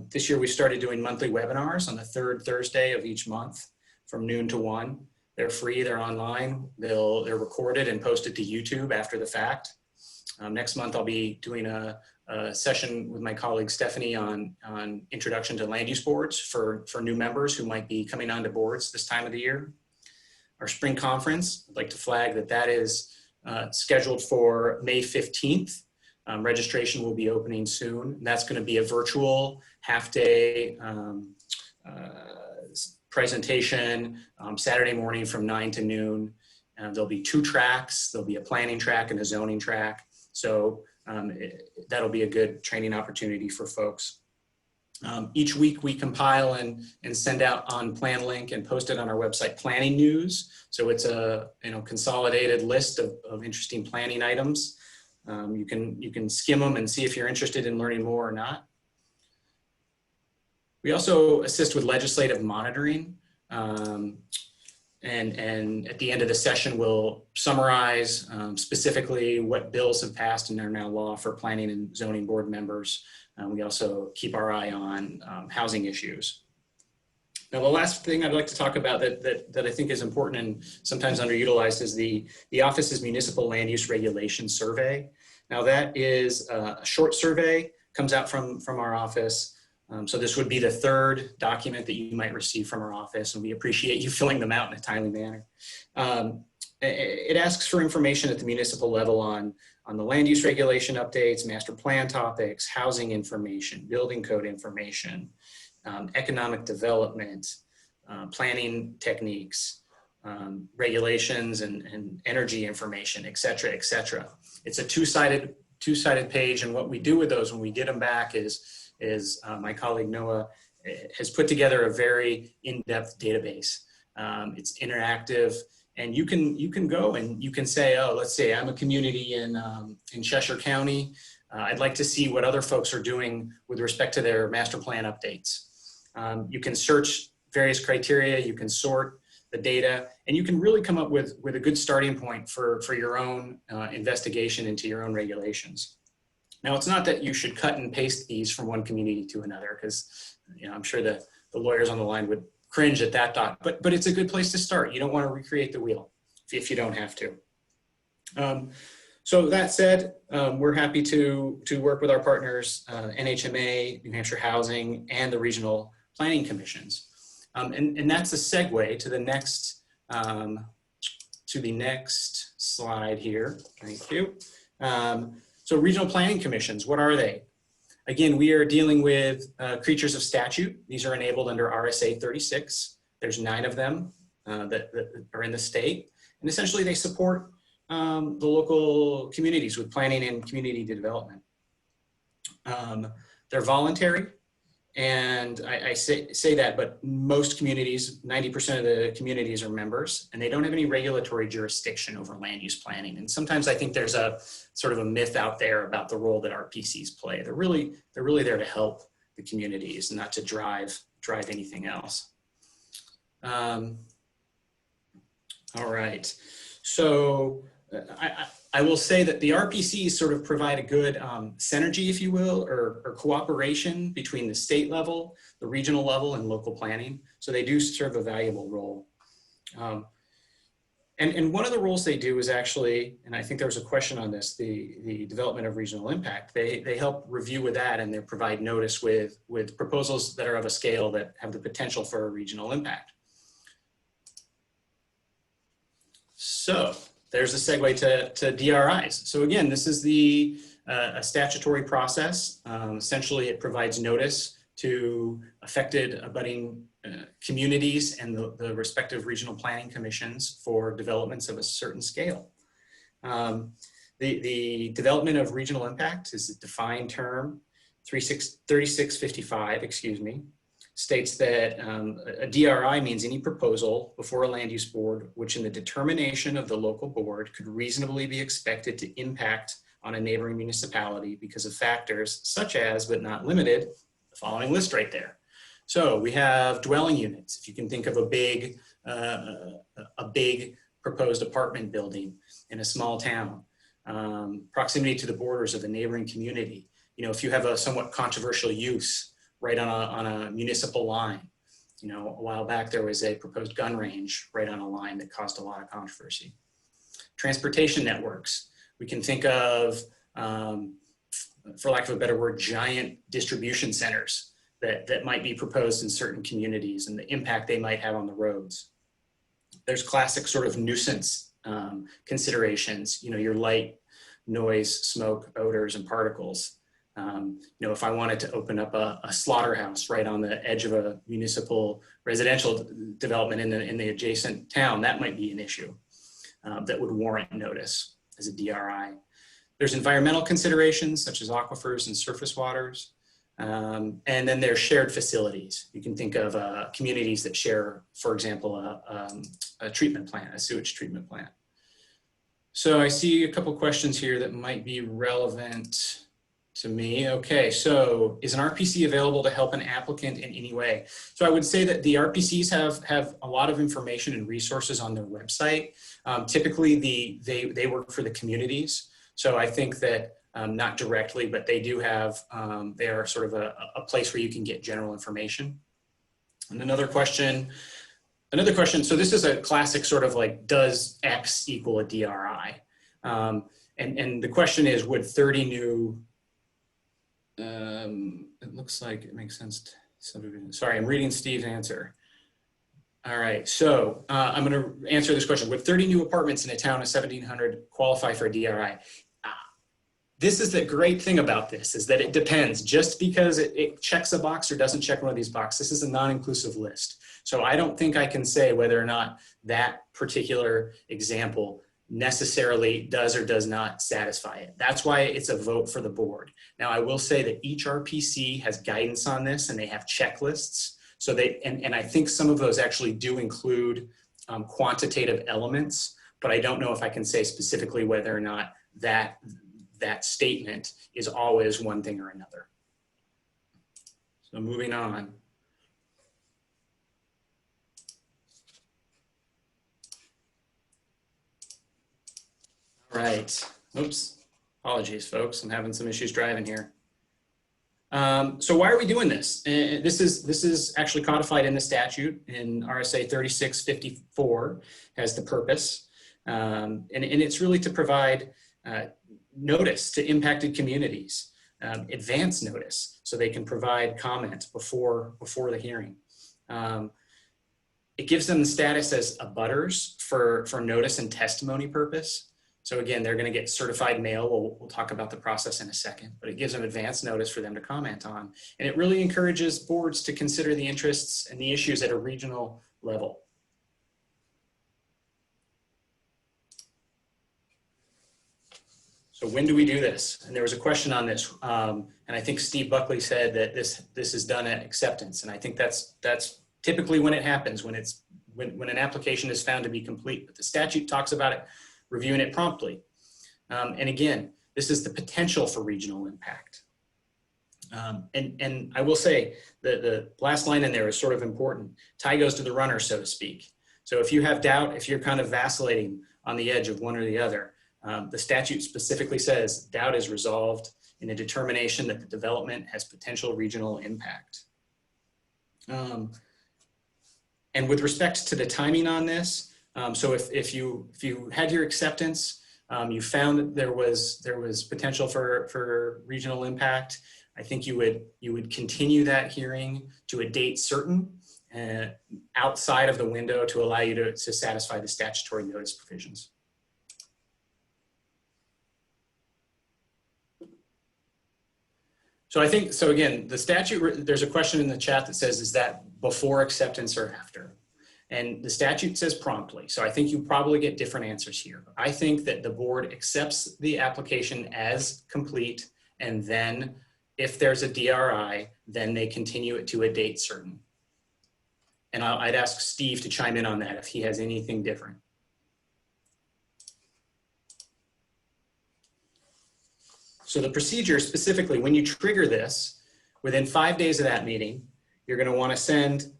This year we started doing monthly webinars on the third Thursday of each month from noon to 1. They're free, they're online, they're recorded and posted to YouTube after the fact. Next month I'll be doing a session with my colleague Stephanie on introduction to land use boards for new members who might be coming onto boards this time of the year. Our spring conference, I'd like to flag that is scheduled for May 15th. Registration will be opening soon. That's going to be a virtual half-day presentation Saturday morning from 9 to noon. There'll be 2 tracks. There'll be a planning track and a zoning track. So that'll be a good training opportunity for folks. Each week we compile and send out on PlanLink and post it on our website planning news. So it's a consolidated list of interesting planning items. You can skim them and see if you're interested in learning more or not. We also assist with legislative monitoring. And at the end of the session, we'll summarize specifically what bills have passed and are now law for planning and zoning board members. We also keep our eye on housing issues. Now, the last thing I'd like to talk about that I think is important and sometimes underutilized is the Office's Municipal Land Use Regulation Survey. Now, that is a short survey, comes out from our office. So this would be the 3rd document that you might receive from our office, and we appreciate you filling them out in a timely manner. It asks for information at the municipal level on the land use regulation updates, master plan topics, housing information, building code information, economic development, planning techniques, regulations and energy information, et cetera, et cetera. It's a two-sided page, and what we do with those when we get them back is my colleague Noah has put together a very in-depth database. It's interactive, and you can go and you can say, oh, let's say I'm a community in Cheshire County. I'd like to see what other folks are doing with respect to their master plan updates. You can search various criteria, you can sort the data, and you can really come up with a good starting point for your own investigation into your own regulations. Now, it's not that you should cut and paste these from one community to another, because I'm sure the lawyers on the line would cringe at that thought, but it's a good place to start. You don't want to recreate the wheel if you don't have to. So that said, we're happy to work with our partners, NHMA, New Hampshire Housing, and the regional planning commissions. And that's a segue to the next slide here. Thank you. So regional planning commissions, what are they? Again, we are dealing with creatures of statute. These are enabled under RSA 36. There's 9 of them that are in the state. And essentially they support the local communities with planning and community development. They're voluntary. And I say that, but most communities, 90% of the communities are members, and they don't have any regulatory jurisdiction over land use planning. And sometimes I think there's a sort of a myth out there about the role that RPCs play. They're really there to help the communities, not to drive anything else. All right, so I will say that the RPCs sort of provide a good synergy, if you will, or cooperation between the state level, the regional level, and local planning. So they do serve a valuable role. And one of the roles they do is actually, and I think there was a question on this, the development of regional impact. They help review with that, and they provide notice with proposals that are of a scale that have the potential for a regional impact. So there's a segue to DRIs. So again, this is a statutory process. Essentially, it provides notice to affected abutting communities and the respective regional planning commissions for developments of a certain scale. The development of regional impact is a defined term, 3655, excuse me, states that a DRI means any proposal before a land use board which in the determination of the local board could reasonably be expected to impact on a neighboring municipality because of factors such as, but not limited, the following list right there. So we have dwelling units. If you can think of a big proposed apartment building in a small town, proximity to the borders of the neighboring community. If you have a somewhat controversial use right on a municipal line. A while back there was a proposed gun range right on a line that caused a lot of controversy. Transportation networks. We can think of, for lack of a better word, giant distribution centers that might be proposed in certain communities and the impact they might have on the roads. There's classic sort of nuisance considerations, your light, noise, smoke, odors, and particles. If I wanted to open up a slaughterhouse right on the edge of a municipal residential development in the adjacent town, that might be an issue that would warrant notice as a DRI. There's environmental considerations such as aquifers and surface waters. And then there's shared facilities. You can think of communities that share, for example, a treatment plant, a sewage treatment plant. So I see a couple questions here that might be relevant to me. Okay, so is an RPC available to help an applicant in any way? So I would say that the RPCs have a lot of information and resources on their website. Typically, they work for the communities. So I think that not directly, but they do have, they are sort of a place where you can get general information. And another question, so this is a classic sort of like, does X equal a DRI? And the question is, would 30 new, it looks like it makes sense. Sorry, I'm reading Steve's answer. All right, so I'm gonna answer this question. Would 30 new apartments in a town of 1,700 qualify for a DRI? this is the great thing about this, is that it depends. Just because it checks a box or doesn't check one of these boxes, this is a non-inclusive list. So I don't think I can say whether or not that particular example necessarily does or does not satisfy it. That's why it's a vote for the board. Now, I will say that each RPC has guidance on this, and they have checklists. So they, and I think some of those actually do include quantitative elements, but I don't know if I can say specifically whether or not that statement is always one thing or another. So moving on. All right. Oops. Apologies, folks. I'm having some issues driving here. So why are we doing this? This is actually codified in the statute in RSA 3654 has the purpose. And it's really to provide notice to impacted communities, advance notice, so they can provide comment before the hearing. It gives them the status as abutters for notice and testimony purpose. So again, they're going to get certified mail. We'll talk about the process in a second, but it gives them advance notice for them to comment on. And it really encourages boards to consider the interests and the issues at a regional level. So when do we do this? And there was a question on this, and I think Steve Buckley said that this is done at acceptance, and I think that's typically when it happens, when an application is found to be complete. But the statute talks about it, reviewing it promptly. And again, this is the potential for regional impact. And I will say the last line in there is sort of important. Tie goes to the runner, so to speak. So if you have doubt, if you're kind of vacillating on the edge of one or the other, the statute specifically says doubt is resolved in a determination that the development has potential regional impact. And with respect to the timing on this, so if you had your acceptance, you found that there was potential for regional impact, I think you would continue that hearing to a date certain outside of the window to allow you to satisfy the statutory notice provisions. So I think, so again, the statute, there's a question in the chat that says, is that before acceptance or after? And the statute says promptly. So I think you probably get different answers here. I think that the board accepts the application as complete, and then if there's a DRI, then they continue it to a date certain. And I'd ask Steve to chime in on that if he has anything different. So the procedure specifically, when you trigger this, within 5 days of that meeting, you're going to want to send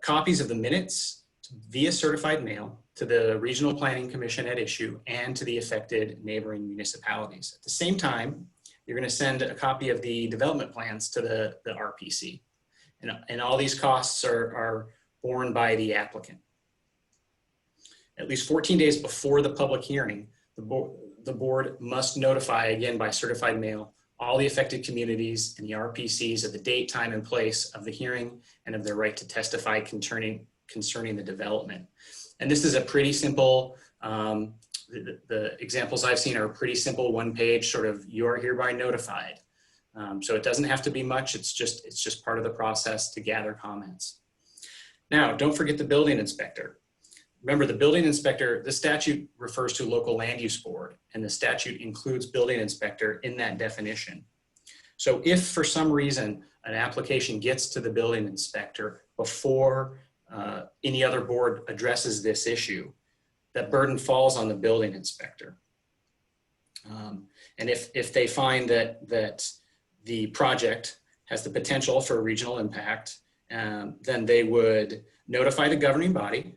copies of the minutes via certified mail to the Regional Planning Commission at issue and to the affected neighboring municipalities. At the same time, you're going to send a copy of the development plans to the RPC. And all these costs are borne by the applicant. At least 14 days before the public hearing, the board must notify, again by certified mail, all the affected communities and the RPCs of the date, time, and place of the hearing and of their right to testify concerning the development. And this is a pretty simple, the examples I've seen are pretty simple, one page sort of, you are hereby notified. So it doesn't have to be much, it's just part of the process to gather comments. Now, don't forget the building inspector. Remember, the building inspector, the statute refers to local land use board, and the statute includes building inspector in that definition. So if for some reason an application gets to the building inspector before any other board addresses this issue, that burden falls on the building inspector. And if they find that the project has the potential for regional impact, then they would notify the governing body,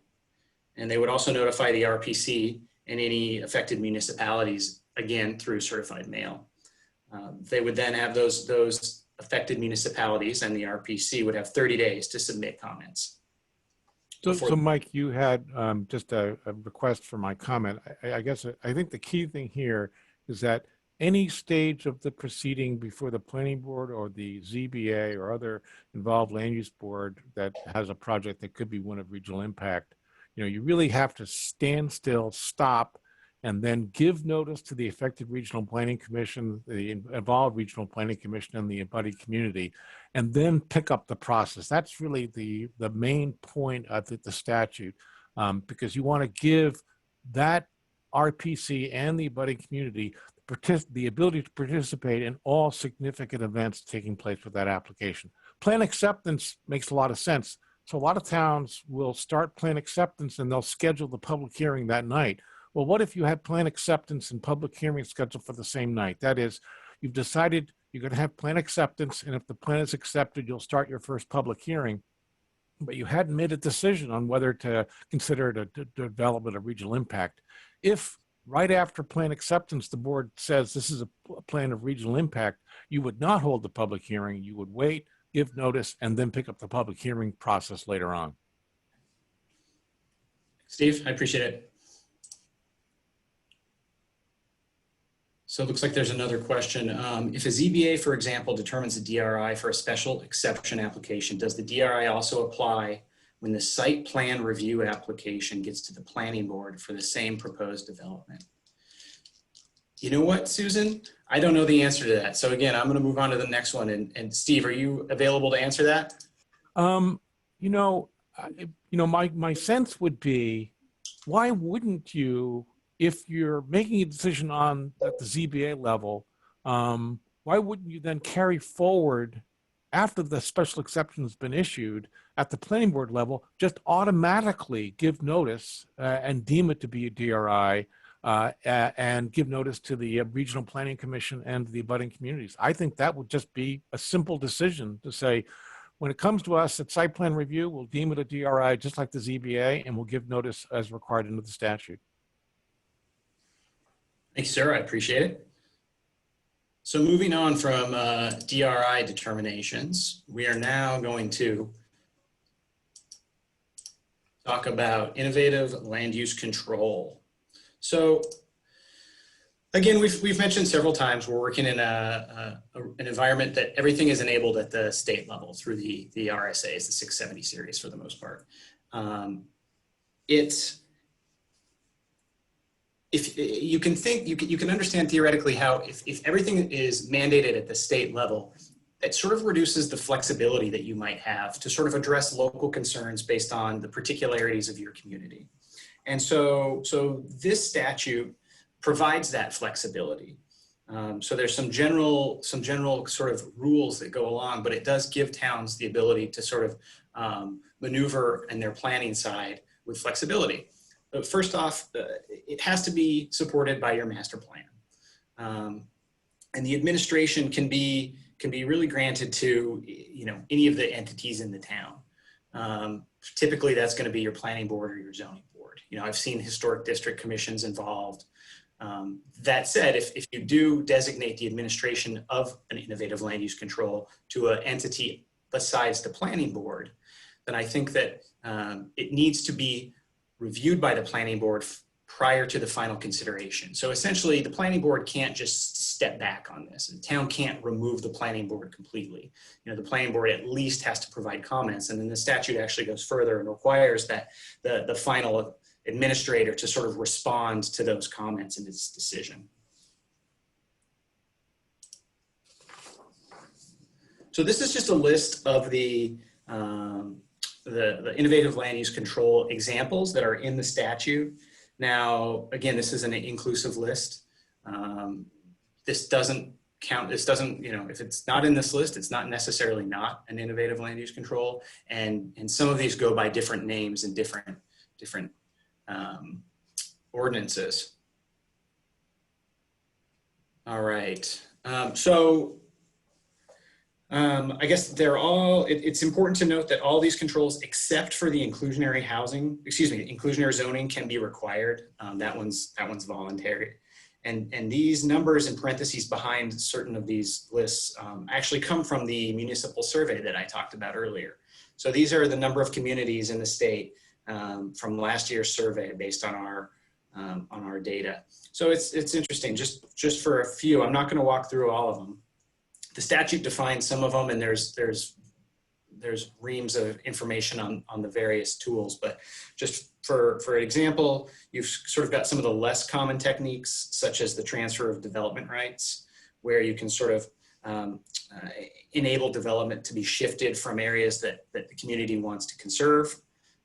and they would also notify the RPC and any affected municipalities, again, through certified mail. They would then have those affected municipalities, and the RPC would have 30 days to submit comments. So Mike, you had just a request for my comment. I guess I think the key thing here is that any stage of the proceeding before the planning board or the ZBA or other involved land use board that has a project that could be one of regional impact, you really have to stand still, stop, and then give notice to the affected regional planning commission, the involved regional planning commission, and the abutting community, and then pick up the process. That's really the main point of the statute, because you want to give that RPC and the abutting community the ability to participate in all significant events taking place with that application. Plan acceptance makes a lot of sense. So a lot of towns will start plan acceptance and they'll schedule the public hearing that night. Well, what if you had plan acceptance and public hearing scheduled for the same night? That is, you've decided you're going to have plan acceptance, and if the plan is accepted, you'll start your first public hearing, but you hadn't made a decision on whether to consider it a development of regional impact. If right after plan acceptance, the board says this is a plan of regional impact, you would not hold the public hearing. You would wait, give notice, and then pick up the public hearing process later on. Steve, I appreciate it. So it looks like there's another question. If a ZBA, for example, determines a DRI for a special exception application, does the DRI also apply when the site plan review application gets to the planning board for the same proposed development? You know what, Susan? I don't know the answer to that. So again, I'm going to move on to the next one. And Steve, are you available to answer that? My sense would be, why wouldn't you, if you're making a decision at the ZBA level, why wouldn't you then carry forward after the special exception has been issued at the planning board level, just automatically give notice and deem it to be a DRI and give notice to the regional planning commission and the abutting communities? I think that would just be a simple decision to say, when it comes to us at site plan review, we'll deem it a DRI just like the ZBA, and we'll give notice as required under the statute. Thank you, sir. I appreciate it. So moving on from DRI determinations, we are now going to talk about innovative land use control. So again, we've mentioned several times we're working in an environment that everything is enabled at the state level through the RSAs, the 670 series for the most part. If you can think, you can understand theoretically how if everything is mandated at the state level, it sort of reduces the flexibility that you might have to sort of address local concerns based on the particularities of your community. And so this statute provides that flexibility. So there's some general sort of rules that go along, but it does give towns the ability to sort of maneuver in their planning side with flexibility. But first off, it has to be supported by your master plan. And the administration can be really granted to, any of the entities in the town. Typically that's going to be your planning board or your zoning board. I've seen historic district commissions involved. That said, if you do designate the administration of an innovative land use control to an entity besides the planning board, then I think that it needs to be reviewed by the planning board prior to the final consideration. So essentially the planning board can't just step back on this. The town can't remove the planning board completely. The planning board at least has to provide comments, and then the statute actually goes further and requires that the final administrator to sort of respond to those comments in its decision. So this is just a list of the innovative land use control examples that are in the statute. Now, again, this is an inclusive list. This doesn't count, this doesn't, if it's not in this list, it's not necessarily not an innovative land use control. And some of these go by different names and different ordinances. All right, I guess they're all, it's important to note that all these controls, except for the inclusionary inclusionary zoning can be required. That one's voluntary. And these numbers in parentheses behind certain of these lists actually come from the municipal survey that I talked about earlier. So these are the number of communities in the state from last year's survey based on our data. So it's interesting, just for a few, I'm not gonna walk through all of them. The statute defines some of them, and there's there's reams of information on the various tools, but just for example, you've sort of got some of the less common techniques, such as the transfer of development rights, where you can sort of enable development to be shifted from areas that the community wants to conserve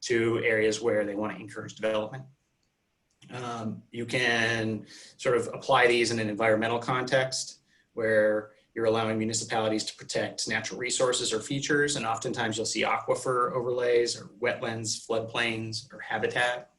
to areas where they want to encourage development. You can sort of apply these in an environmental context where you're allowing municipalities to protect natural resources or features, and oftentimes you'll see aquifer overlays or wetlands, floodplains, or habitat.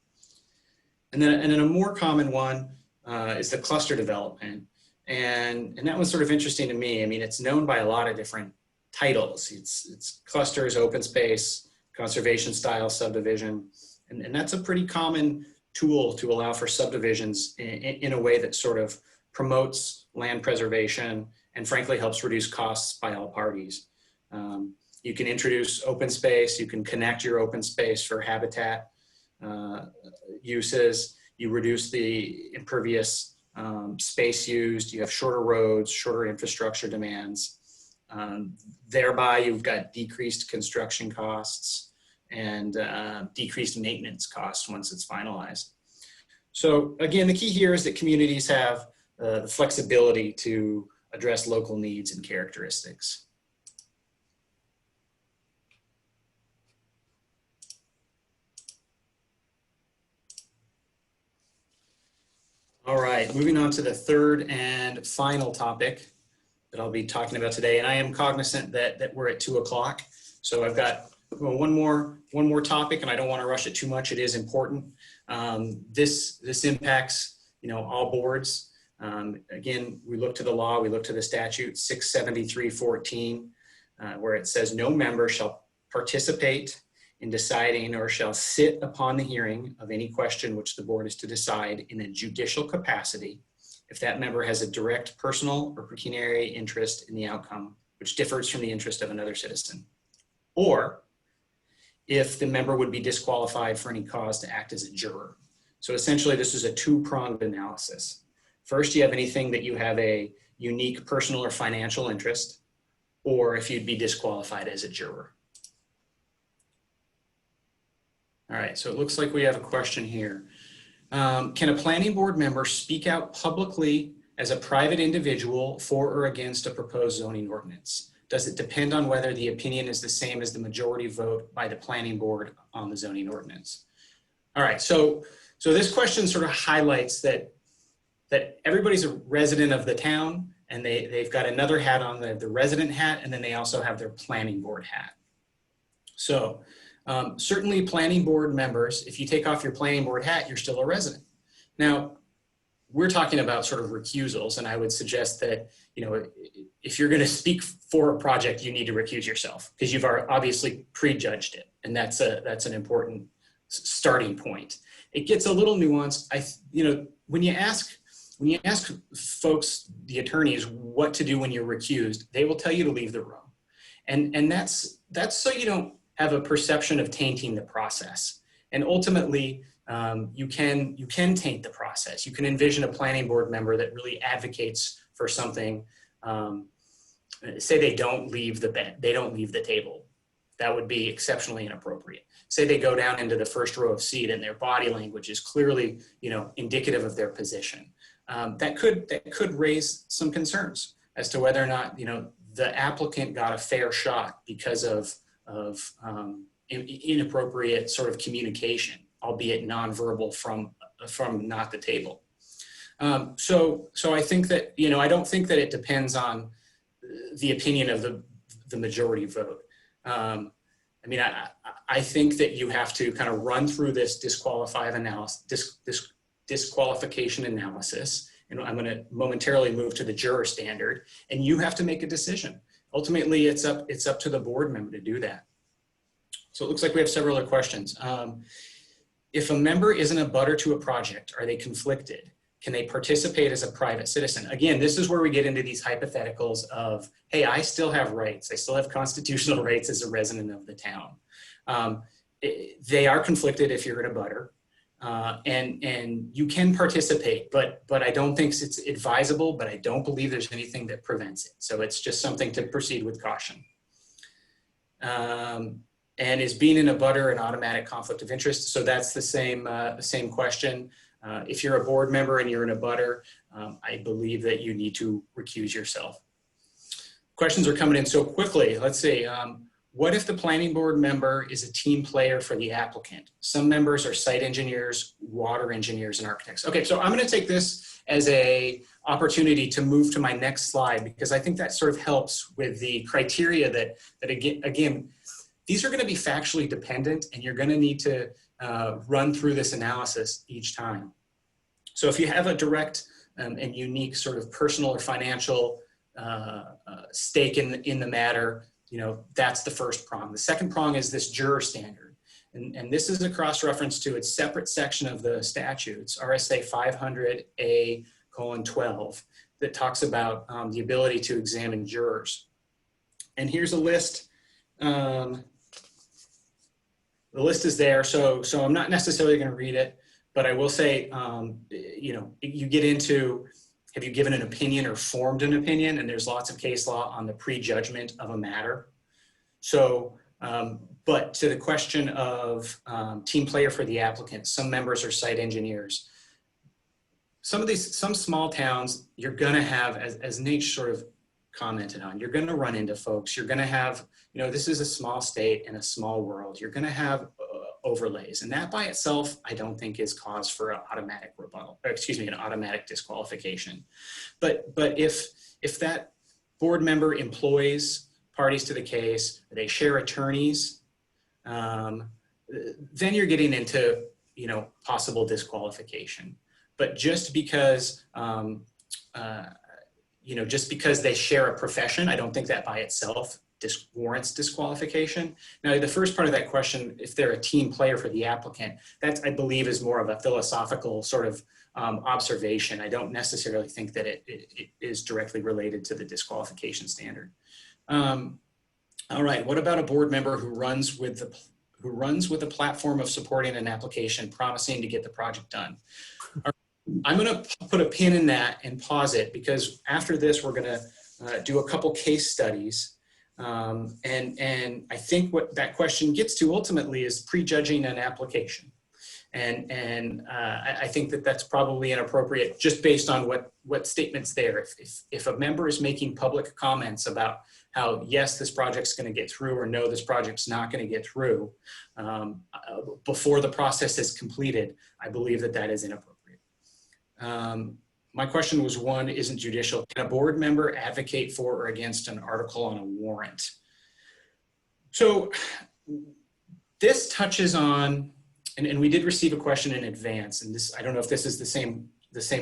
And then a more common one is the cluster development. And that one's sort of interesting to me. I mean, it's known by a lot of different titles. It's clusters, open space, conservation style subdivision. And that's a pretty common tool to allow for subdivisions in a way that sort of promotes land preservation and frankly helps reduce costs by all parties. You can introduce open space, you can connect your open space for habitat uses, you reduce the impervious space used, you have shorter roads, shorter infrastructure demands. Thereby you've got decreased construction costs and decreased maintenance costs once it's finalized. So again, the key here is that communities have the flexibility to address local needs and characteristics. All right, moving on to the third and final topic that I'll be talking about today. And I am cognizant that we're at 2 o'clock. So I've got one more topic, and I don't want to rush it too much. It is important. This impacts, all boards. Again, we look to the law, we look to the statute 673:14, where it says no member shall participate in deciding or shall sit upon the hearing of any question which the board is to decide in a judicial capacity if that member has a direct personal or pecuniary interest in the outcome which differs from the interest of another citizen, or if the member would be disqualified for any cause to act as a juror. So essentially this is a two-pronged analysis. First, you have anything that you have a unique personal or financial interest, or if you'd be disqualified as a juror. All right, so it looks like we have a question here. Can a planning board member speak out publicly as a private individual for or against a proposed zoning ordinance? Does it depend on whether the opinion is the same as the majority vote by the planning board on the zoning ordinance? All right, so this question sort of highlights that everybody's a resident of the town, and they've got another hat on, the resident hat, and then they also have their planning board hat. So certainly planning board members, if you take off your planning board hat, you're still a resident. Now, we're talking about sort of recusals, and I would suggest that, if you're going to speak for a project, you need to recuse yourself because you've obviously prejudged it, and that's an important starting point. It gets a little nuanced. When you ask folks, the attorneys, what to do when you're recused, they will tell you to leave the room, and that's so you don't have a perception of tainting the process. And ultimately, you can taint the process. You can envision a planning board member that really advocates for something. Say they don't leave the table. That would be exceptionally inappropriate. Say they go down into the first row of seat and their body language is clearly, indicative of their position. That could raise some concerns as to whether or not, the applicant got a fair shot because of inappropriate sort of communication, albeit nonverbal from not the table. So I think that, I don't think that it depends on the opinion of the majority vote. I think that you have to kind of run through this disqualification analysis, and I'm going to momentarily move to the juror standard, and you have to make a decision. Ultimately, it's up to the board member to do that. So it looks like we have several other questions. If a member isn't a butter to a project, are they conflicted? Can they participate as a private citizen? Again, this is where we get into these hypotheticals of, hey, I still have rights. I still have constitutional rights as a resident of the town. They are conflicted if you're in a butter. And you can participate, but I don't think it's advisable, but I don't believe there's anything that prevents it. So it's just something to proceed with caution. And is being in a butter an automatic conflict of interest? So that's the same question. If you're a board member and you're in a butter, I believe that you need to recuse yourself. Questions are coming in so quickly. Let's see. What if the planning board member is a team player for the applicant? Some members are site engineers, water engineers, and architects. Okay, so I'm going to take this as a opportunity to move to my next slide, because I think that sort of helps with the criteria that again, these are going to be factually dependent, and you're going to need to run through this analysis each time. So if you have a direct and unique sort of personal or financial stake in the matter, you know, that's the first prong. The second prong is this juror standard. And this is a cross-reference to a separate section of the statutes, RSA 500A:12, that talks about the ability to examine jurors. And here's a list. The list is there, so I'm not necessarily going to read it, but I will say, you know, you get into, have you given an opinion or formed an opinion? And there's lots of case law on the prejudgment of a matter. So, but to the question of team player for the applicant, some members are site engineers. Some small towns, you're gonna have, as Natch sort of commented on, you're gonna run into folks, you're gonna have, you know, this is a small state and a small world, you're gonna have overlays, and that by itself, I don't think is cause for an automatic rebuttal, or excuse me, an automatic disqualification. But if that board member employs parties to the case, they share attorneys, then you're getting into, you know, possible disqualification. But just because, you know, just because they share a profession, I don't think that by itself warrants disqualification. Now, the first part of that question, if they're a team player for the applicant, that I believe is more of a philosophical sort of observation. I don't necessarily think that it is directly related to the disqualification standard. All right, what about a board member who runs with a platform of supporting an application, promising to get the project done? I'm going to put a pin in that and pause it, because after this, we're going to do a couple case studies. And I think what that question gets to ultimately is prejudging an application. And I think that that's probably inappropriate just based on what statements there. If a member is making public comments about how, yes, this project's going to get through, or no, this project's not going to get through, before the process is completed, I believe that that is inappropriate. My question was, one, isn't judicial. Can a board member advocate for or against an article on a warrant? So this touches on, and we did receive a question in advance, and this, I don't know if this is the same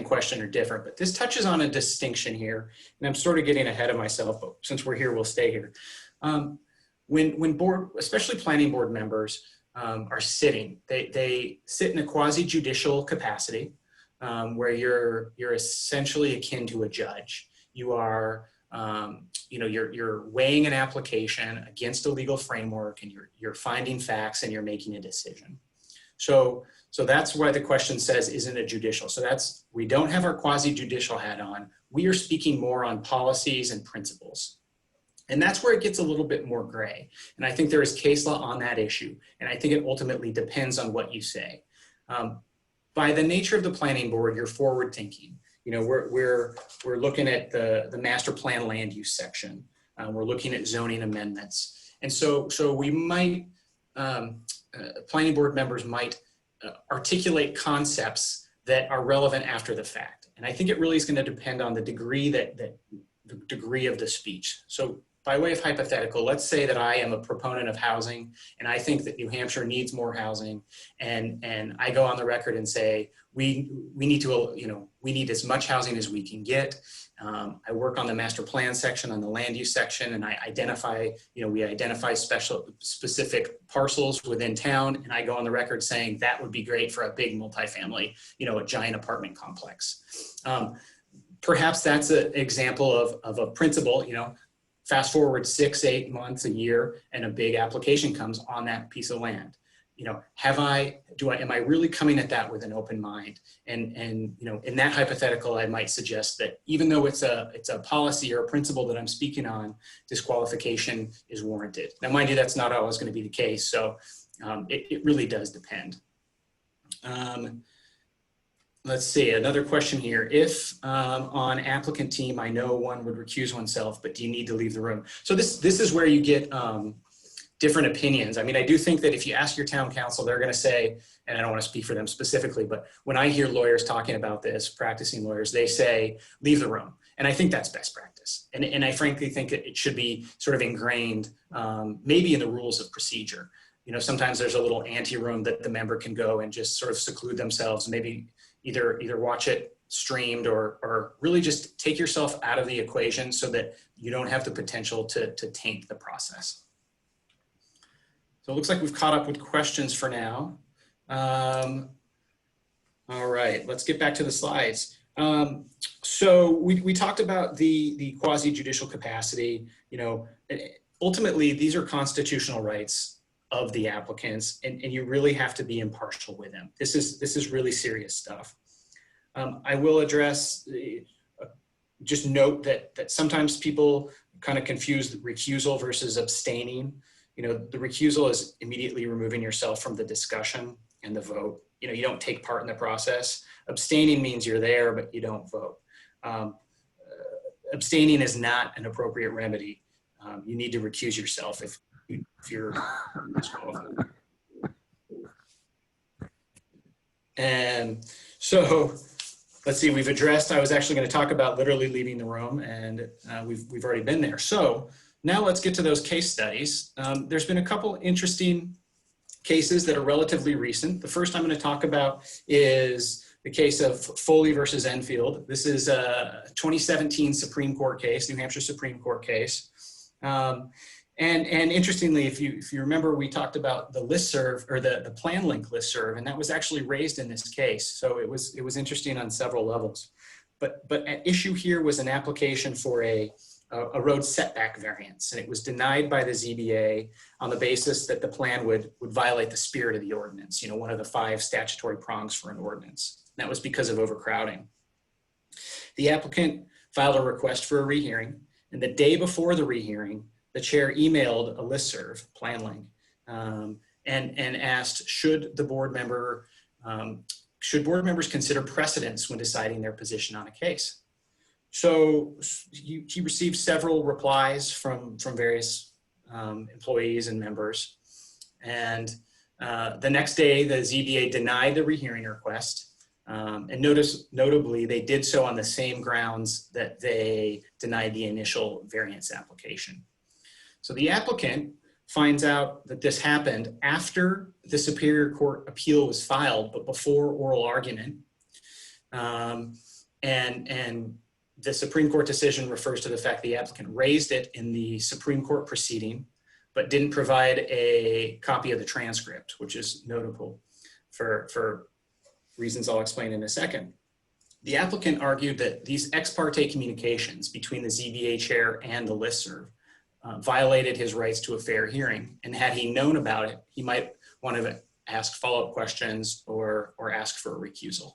question or different, but this touches on a distinction here, and I'm sort of getting ahead of myself, but since we're here, we'll stay here. When board, especially planning board members are sitting, they sit in a quasi-judicial capacity, where you're essentially akin to a judge. You are, you know, you're weighing an application against a legal framework, and you're finding facts, and you're making a decision. So that's why the question says, isn't it judicial? So that's, we don't have our quasi-judicial hat on. We are speaking more on policies and principles. And that's where it gets a little bit more gray. And I think there is case law on that issue. And I think it ultimately depends on what you say. By the nature of the planning board, you're forward thinking. You know, we're looking at the master plan land use section. We're looking at zoning amendments. And so we might, planning board members might articulate concepts that are relevant after the fact. And I think it really is going to depend on the degree the degree of the speech. So by way of hypothetical, let's say that I am a proponent of housing, and I think that New Hampshire needs more housing, and I go on the record and say we need to, you know, we need as much housing as we can get. I work on the master plan section, on the land use section, and I identify, you know, we identify specific parcels within town, and I go on the record saying that would be great for a big multifamily, you know, a giant apartment complex. Perhaps that's an example of a principle, you know. Fast forward 6, 8 months, a year, and a big application comes on that piece of land. am I really coming at that with an open mind? And in that hypothetical, I might suggest that even though it's a policy or a principle that I'm speaking on, disqualification is warranted. Now, mind you, that's not always going to be the case. So it really does depend. Let's see, another question here. If on applicant team, I know one would recuse oneself, but do you need to leave the room? So this is where you get different opinions. I mean, I do think that if you ask your town council, they're going to say, and I don't want to speak for them specifically, but when I hear lawyers talking about this, practicing lawyers, they say, leave the room. And I think that's best practice. And I frankly think it should be sort of ingrained, maybe in the rules of procedure. Sometimes there's a little ante room that the member can go and just sort of seclude themselves, maybe either watch it streamed or really just take yourself out of the equation so that you don't have the potential to taint the process. So it looks like we've caught up with questions for now. All right, let's get back to the slides. So we talked about the quasi-judicial capacity. Ultimately, these are constitutional rights of the applicants, and you really have to be impartial with them. This is really serious stuff. I will address, just note that sometimes people kind of confuse recusal versus abstaining. The recusal is immediately removing yourself from the discussion and the vote. You don't take part in the process. Abstaining means you're there, but you don't vote. Abstaining is not an appropriate remedy. You need to recuse yourself if you're disqualified. And so let's see, we've addressed, I was actually going to talk about literally leaving the room, and we've already been there. So now let's get to those case studies. There's been a couple interesting cases that are relatively recent. The first I'm going to talk about is the case of Foley versus Enfield. This is a 2017 Supreme Court case, New Hampshire Supreme Court case. And interestingly, if you remember, we talked about the listserv or the plan link listserv, and that was actually raised in this case. So it was interesting on several levels. But at issue here was an application for a road setback variance, and it was denied by the ZBA on the basis that the plan would violate the spirit of the ordinance, one of the 5 statutory prongs for an ordinance. That was because of overcrowding. The applicant filed a request for a rehearing, and the day before the rehearing, the chair emailed a listserv, plan link, and asked, should board members consider precedents when deciding their position on a case? So he received several replies from various employees and members. And the next day, the ZBA denied the rehearing request. And notably, they did so on the same grounds that they denied the initial variance application. So the applicant finds out that this happened after the Superior Court appeal was filed, but before oral argument. And the Supreme Court decision refers to the fact the applicant raised it in the Supreme Court proceeding, but didn't provide a copy of the transcript, which is notable for reasons I'll explain in a second. The applicant argued that these ex parte communications between the ZBA chair and the listserv violated his rights to a fair hearing. And had he known about it, he might want to ask follow-up questions or ask for a recusal.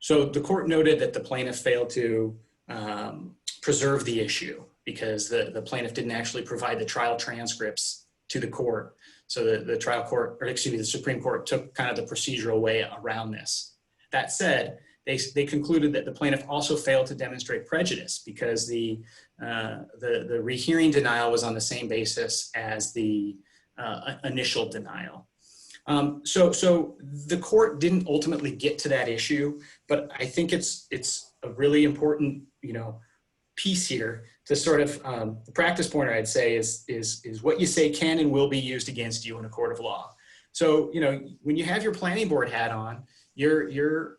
So the court noted that the plaintiff failed to preserve the issue because the plaintiff didn't actually provide the trial transcripts to the court. So the Supreme Court took kind of the procedural way around this. That said, they concluded that the plaintiff also failed to demonstrate prejudice because the rehearing denial was on the same basis as the initial denial. So the court didn't ultimately get to that issue, but I think it's a really important piece here to sort of the practice pointer I'd say is what you say can and will be used against you in a court of law. So when you have your planning board hat on, you're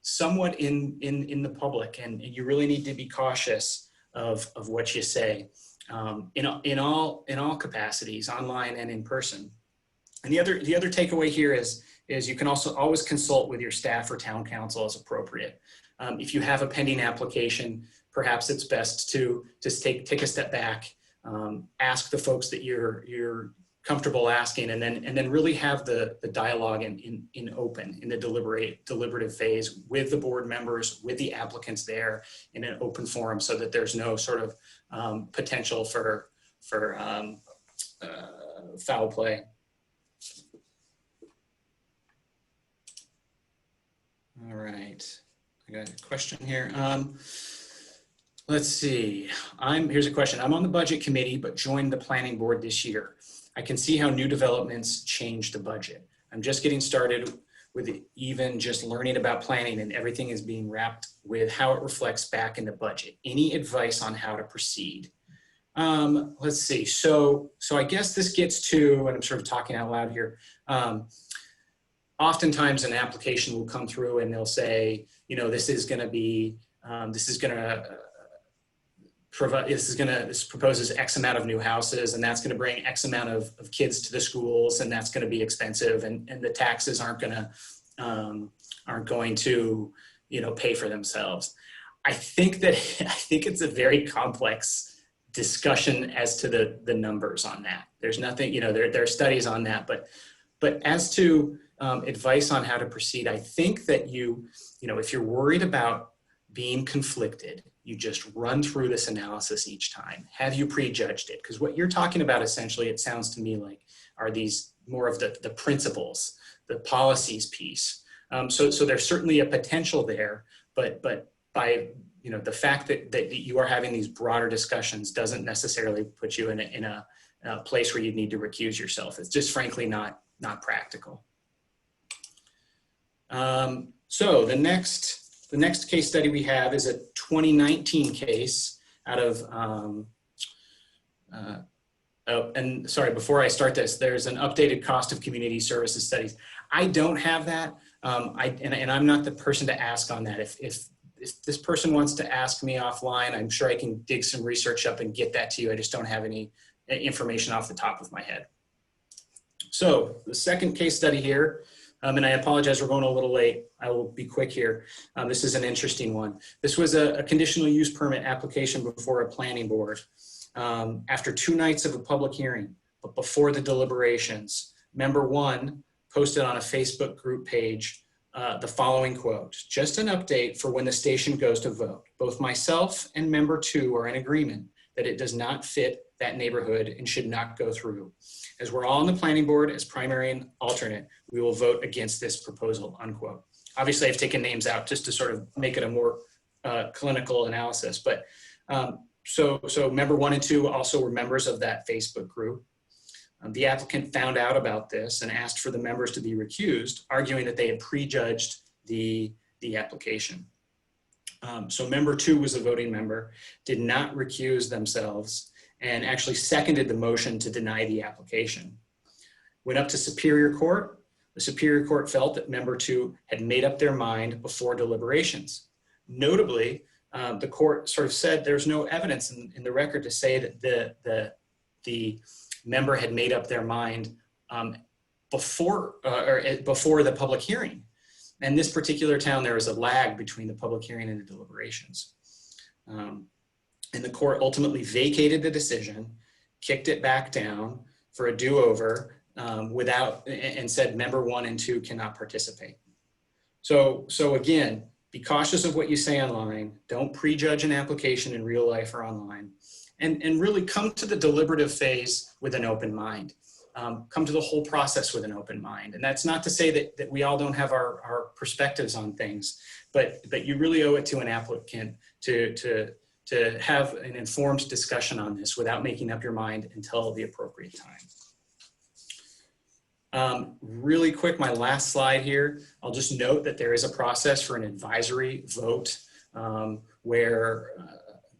somewhat in the public, and you really need to be cautious of what you say in all capacities, online and in person. And the other takeaway here is you can also always consult with your staff or town council as appropriate. If you have a pending application, perhaps it's best to just take a step back, ask the folks that you're comfortable asking, and then really have the dialogue in the deliberative phase with the board members, with the applicants there in an open forum, so that there's no sort of potential for foul play. All right, I got a question here. Let's see, here's a question. I'm on the budget committee, but joined the planning board this year. I can see how new developments change the budget. I'm just getting started with even just learning about planning, and everything is being wrapped with how it reflects back in the budget. Any advice on how to proceed? Let's see, so I guess this gets to, and I'm sort of talking out loud here, oftentimes an application will come through and they'll say, you know, this proposes X amount of new houses, and that's going to bring X amount of kids to the schools, and that's going to be expensive, and the taxes aren't going to, you know, pay for themselves. I think it's a very complex discussion as to the numbers on that. There's nothing, you know, there are studies on that, but as to advice on how to proceed, I think that you know, if you're worried about being conflicted, you just run through this analysis each time. Have you prejudged it? Because what you're talking about, essentially, it sounds to me like, are these more of the principles, the policies piece. So there's certainly a potential there, but by, you know, the fact that you are having these broader discussions doesn't necessarily put you in a place where you need to recuse yourself. It's just frankly not practical. So the next case study we have is a 2019 case out of, oh, and sorry, before I start this, there's an updated cost of community services studies. I don't have that, and I'm not the person to ask on that. If this person wants to ask me offline, I'm sure I can dig some research up and get that to you. I just don't have any information off the top of my head. So the second case study here, and I apologize, we're going a little late. I will be quick here. This is an interesting one. This was a conditional use permit application before a planning board. After 2 nights of a public hearing, but before the deliberations, member 1 posted on a Facebook group page the following quote: "Just an update for when the station goes to vote. Both myself and member 2 are in agreement that it does not fit that neighborhood and should not go through. As we're all on the planning board as primary and alternate, we will vote against this proposal," unquote. Obviously, I've taken names out just to sort of make it a more clinical analysis, but so member 1 and 2 also were members of that Facebook group. The applicant found out about this and asked for the members to be recused, arguing that they had prejudged the application. So member 2 was a voting member, did not recuse themselves, and actually seconded the motion to deny the application. Went up to Superior Court. The Superior Court felt that member 2 had made up their mind before deliberations. Notably, the court sort of said there's no evidence in the record to say that the member had made up their mind before the public hearing. And this particular town, there was a lag between the public hearing and the deliberations. And the court ultimately vacated the decision, kicked it back down for a do-over and said member 1 and 2 cannot participate. So again, be cautious of what you say online. Don't prejudge an application in real life or online. And really come to the deliberative phase with an open mind. Come to the whole process with an open mind. And that's not to say that we all don't have our perspectives on things, but you really owe it to an applicant to have an informed discussion on this without making up your mind until the appropriate time. Really quick, my last slide here, I'll just note that there is a process for an advisory vote where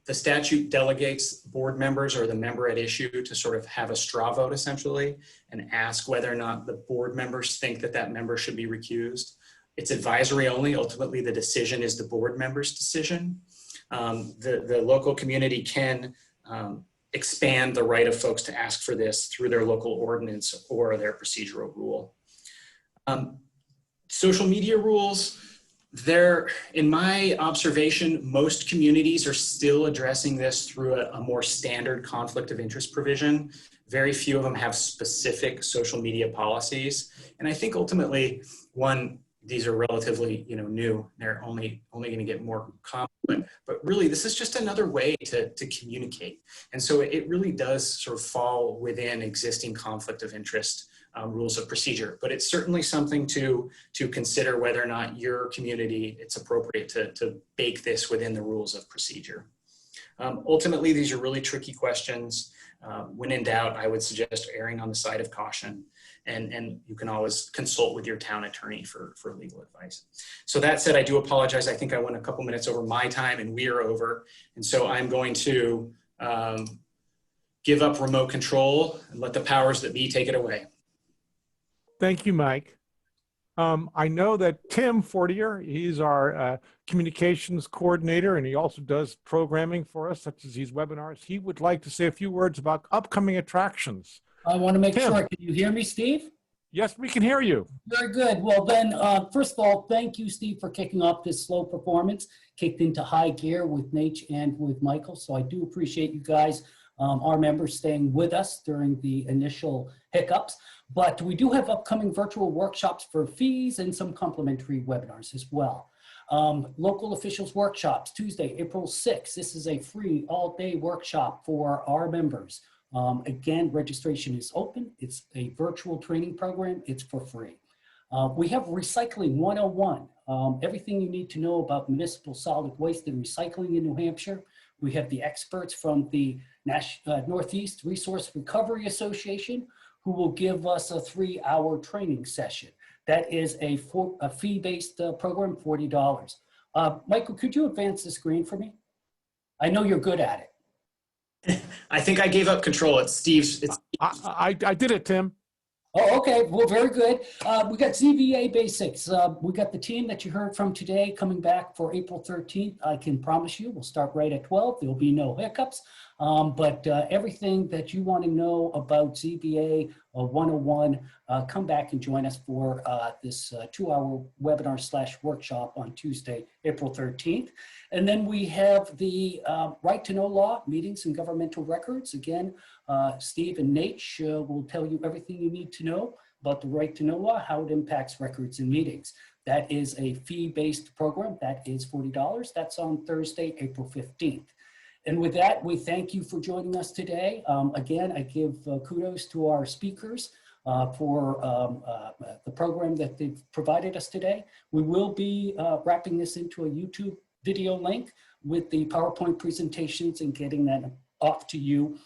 the statute delegates board members or the member at issue to sort of have a straw vote essentially and ask whether or not the board members think that that member should be recused. It's advisory only. Ultimately, the decision is the board member's decision. The local community can expand the right of folks to ask for this through their local ordinance or their procedural rule. Social media rules, in my observation, most communities are still addressing this through a more standard conflict of interest provision. Very few of them have specific social media policies. And I think ultimately, one, these are relatively, new. They're only going to get more common. But really, this is just another way to communicate. And so it really does sort of fall within existing conflict of interest rules of procedure. But it's certainly something to consider whether or not your community, it's appropriate to bake this within the rules of procedure. Ultimately, these are really tricky questions. When in doubt, I would suggest erring on the side of caution. And you can always consult with your town attorney for legal advice. So that said, I do apologize. I think I went a couple minutes over my time and we are over. And so I'm going to give up remote control and let the powers that be take it away. Thank you, Mike. I know that Tim Fortier, he's our communications coordinator, and he also does programming for us, such as these webinars. He would like to say a few words about upcoming attractions. I want to make Tim. sure. Can you hear me, Steve? Yes, we can hear you. Very good. Well, then, first of all, thank you, Steve, for kicking off this slow performance, kicked into high gear with Natch and with Michael. So I do appreciate you guys, our members, staying with us during the initial hiccups. But we do have upcoming virtual workshops for fees and some complimentary webinars as well. Local officials workshops, Tuesday, April 6th. This is a free all-day workshop for our members. Again, registration is open. It's a virtual training program. It's for free. We have Recycling 101, everything you need to know about municipal solid waste and recycling in New Hampshire. We have the experts from the Northeast Resource Recovery Association who will give us a 3-hour training session. That is a fee-based program, $40. Michael, could you advance the screen for me? I know you're good at it. I think I gave up control. It's Steve's. I did it, Tim. Oh, okay. Well, very good. We got ZVA basics. We got the team that you heard from today coming back for April 13th. I can promise you we'll start right at 12. There'll be no hiccups. But everything that you want to know about ZVA 101, come back and join us for this 2-hour webinar / workshop on Tuesday, April 13th. And then we have the right to know law, meetings and governmental records. Again, Steve and Natch will tell you everything you need to know about the right to know law, how it impacts records and meetings. That is a fee-based program. That is $40. That's on Thursday, April 15th. And with that, we thank you for joining us today. Again, I give kudos to our speakers for the program that they've provided us today. We will be wrapping this into a YouTube video link with the PowerPoint presentations and getting that off to you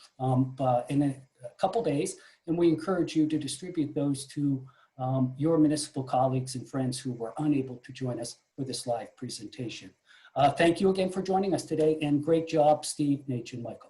in a couple days. And we encourage you to distribute those to your municipal colleagues and friends who were unable to join us for this live presentation. Thank you again for joining us today, and great job, Steve, Natch, and Michael.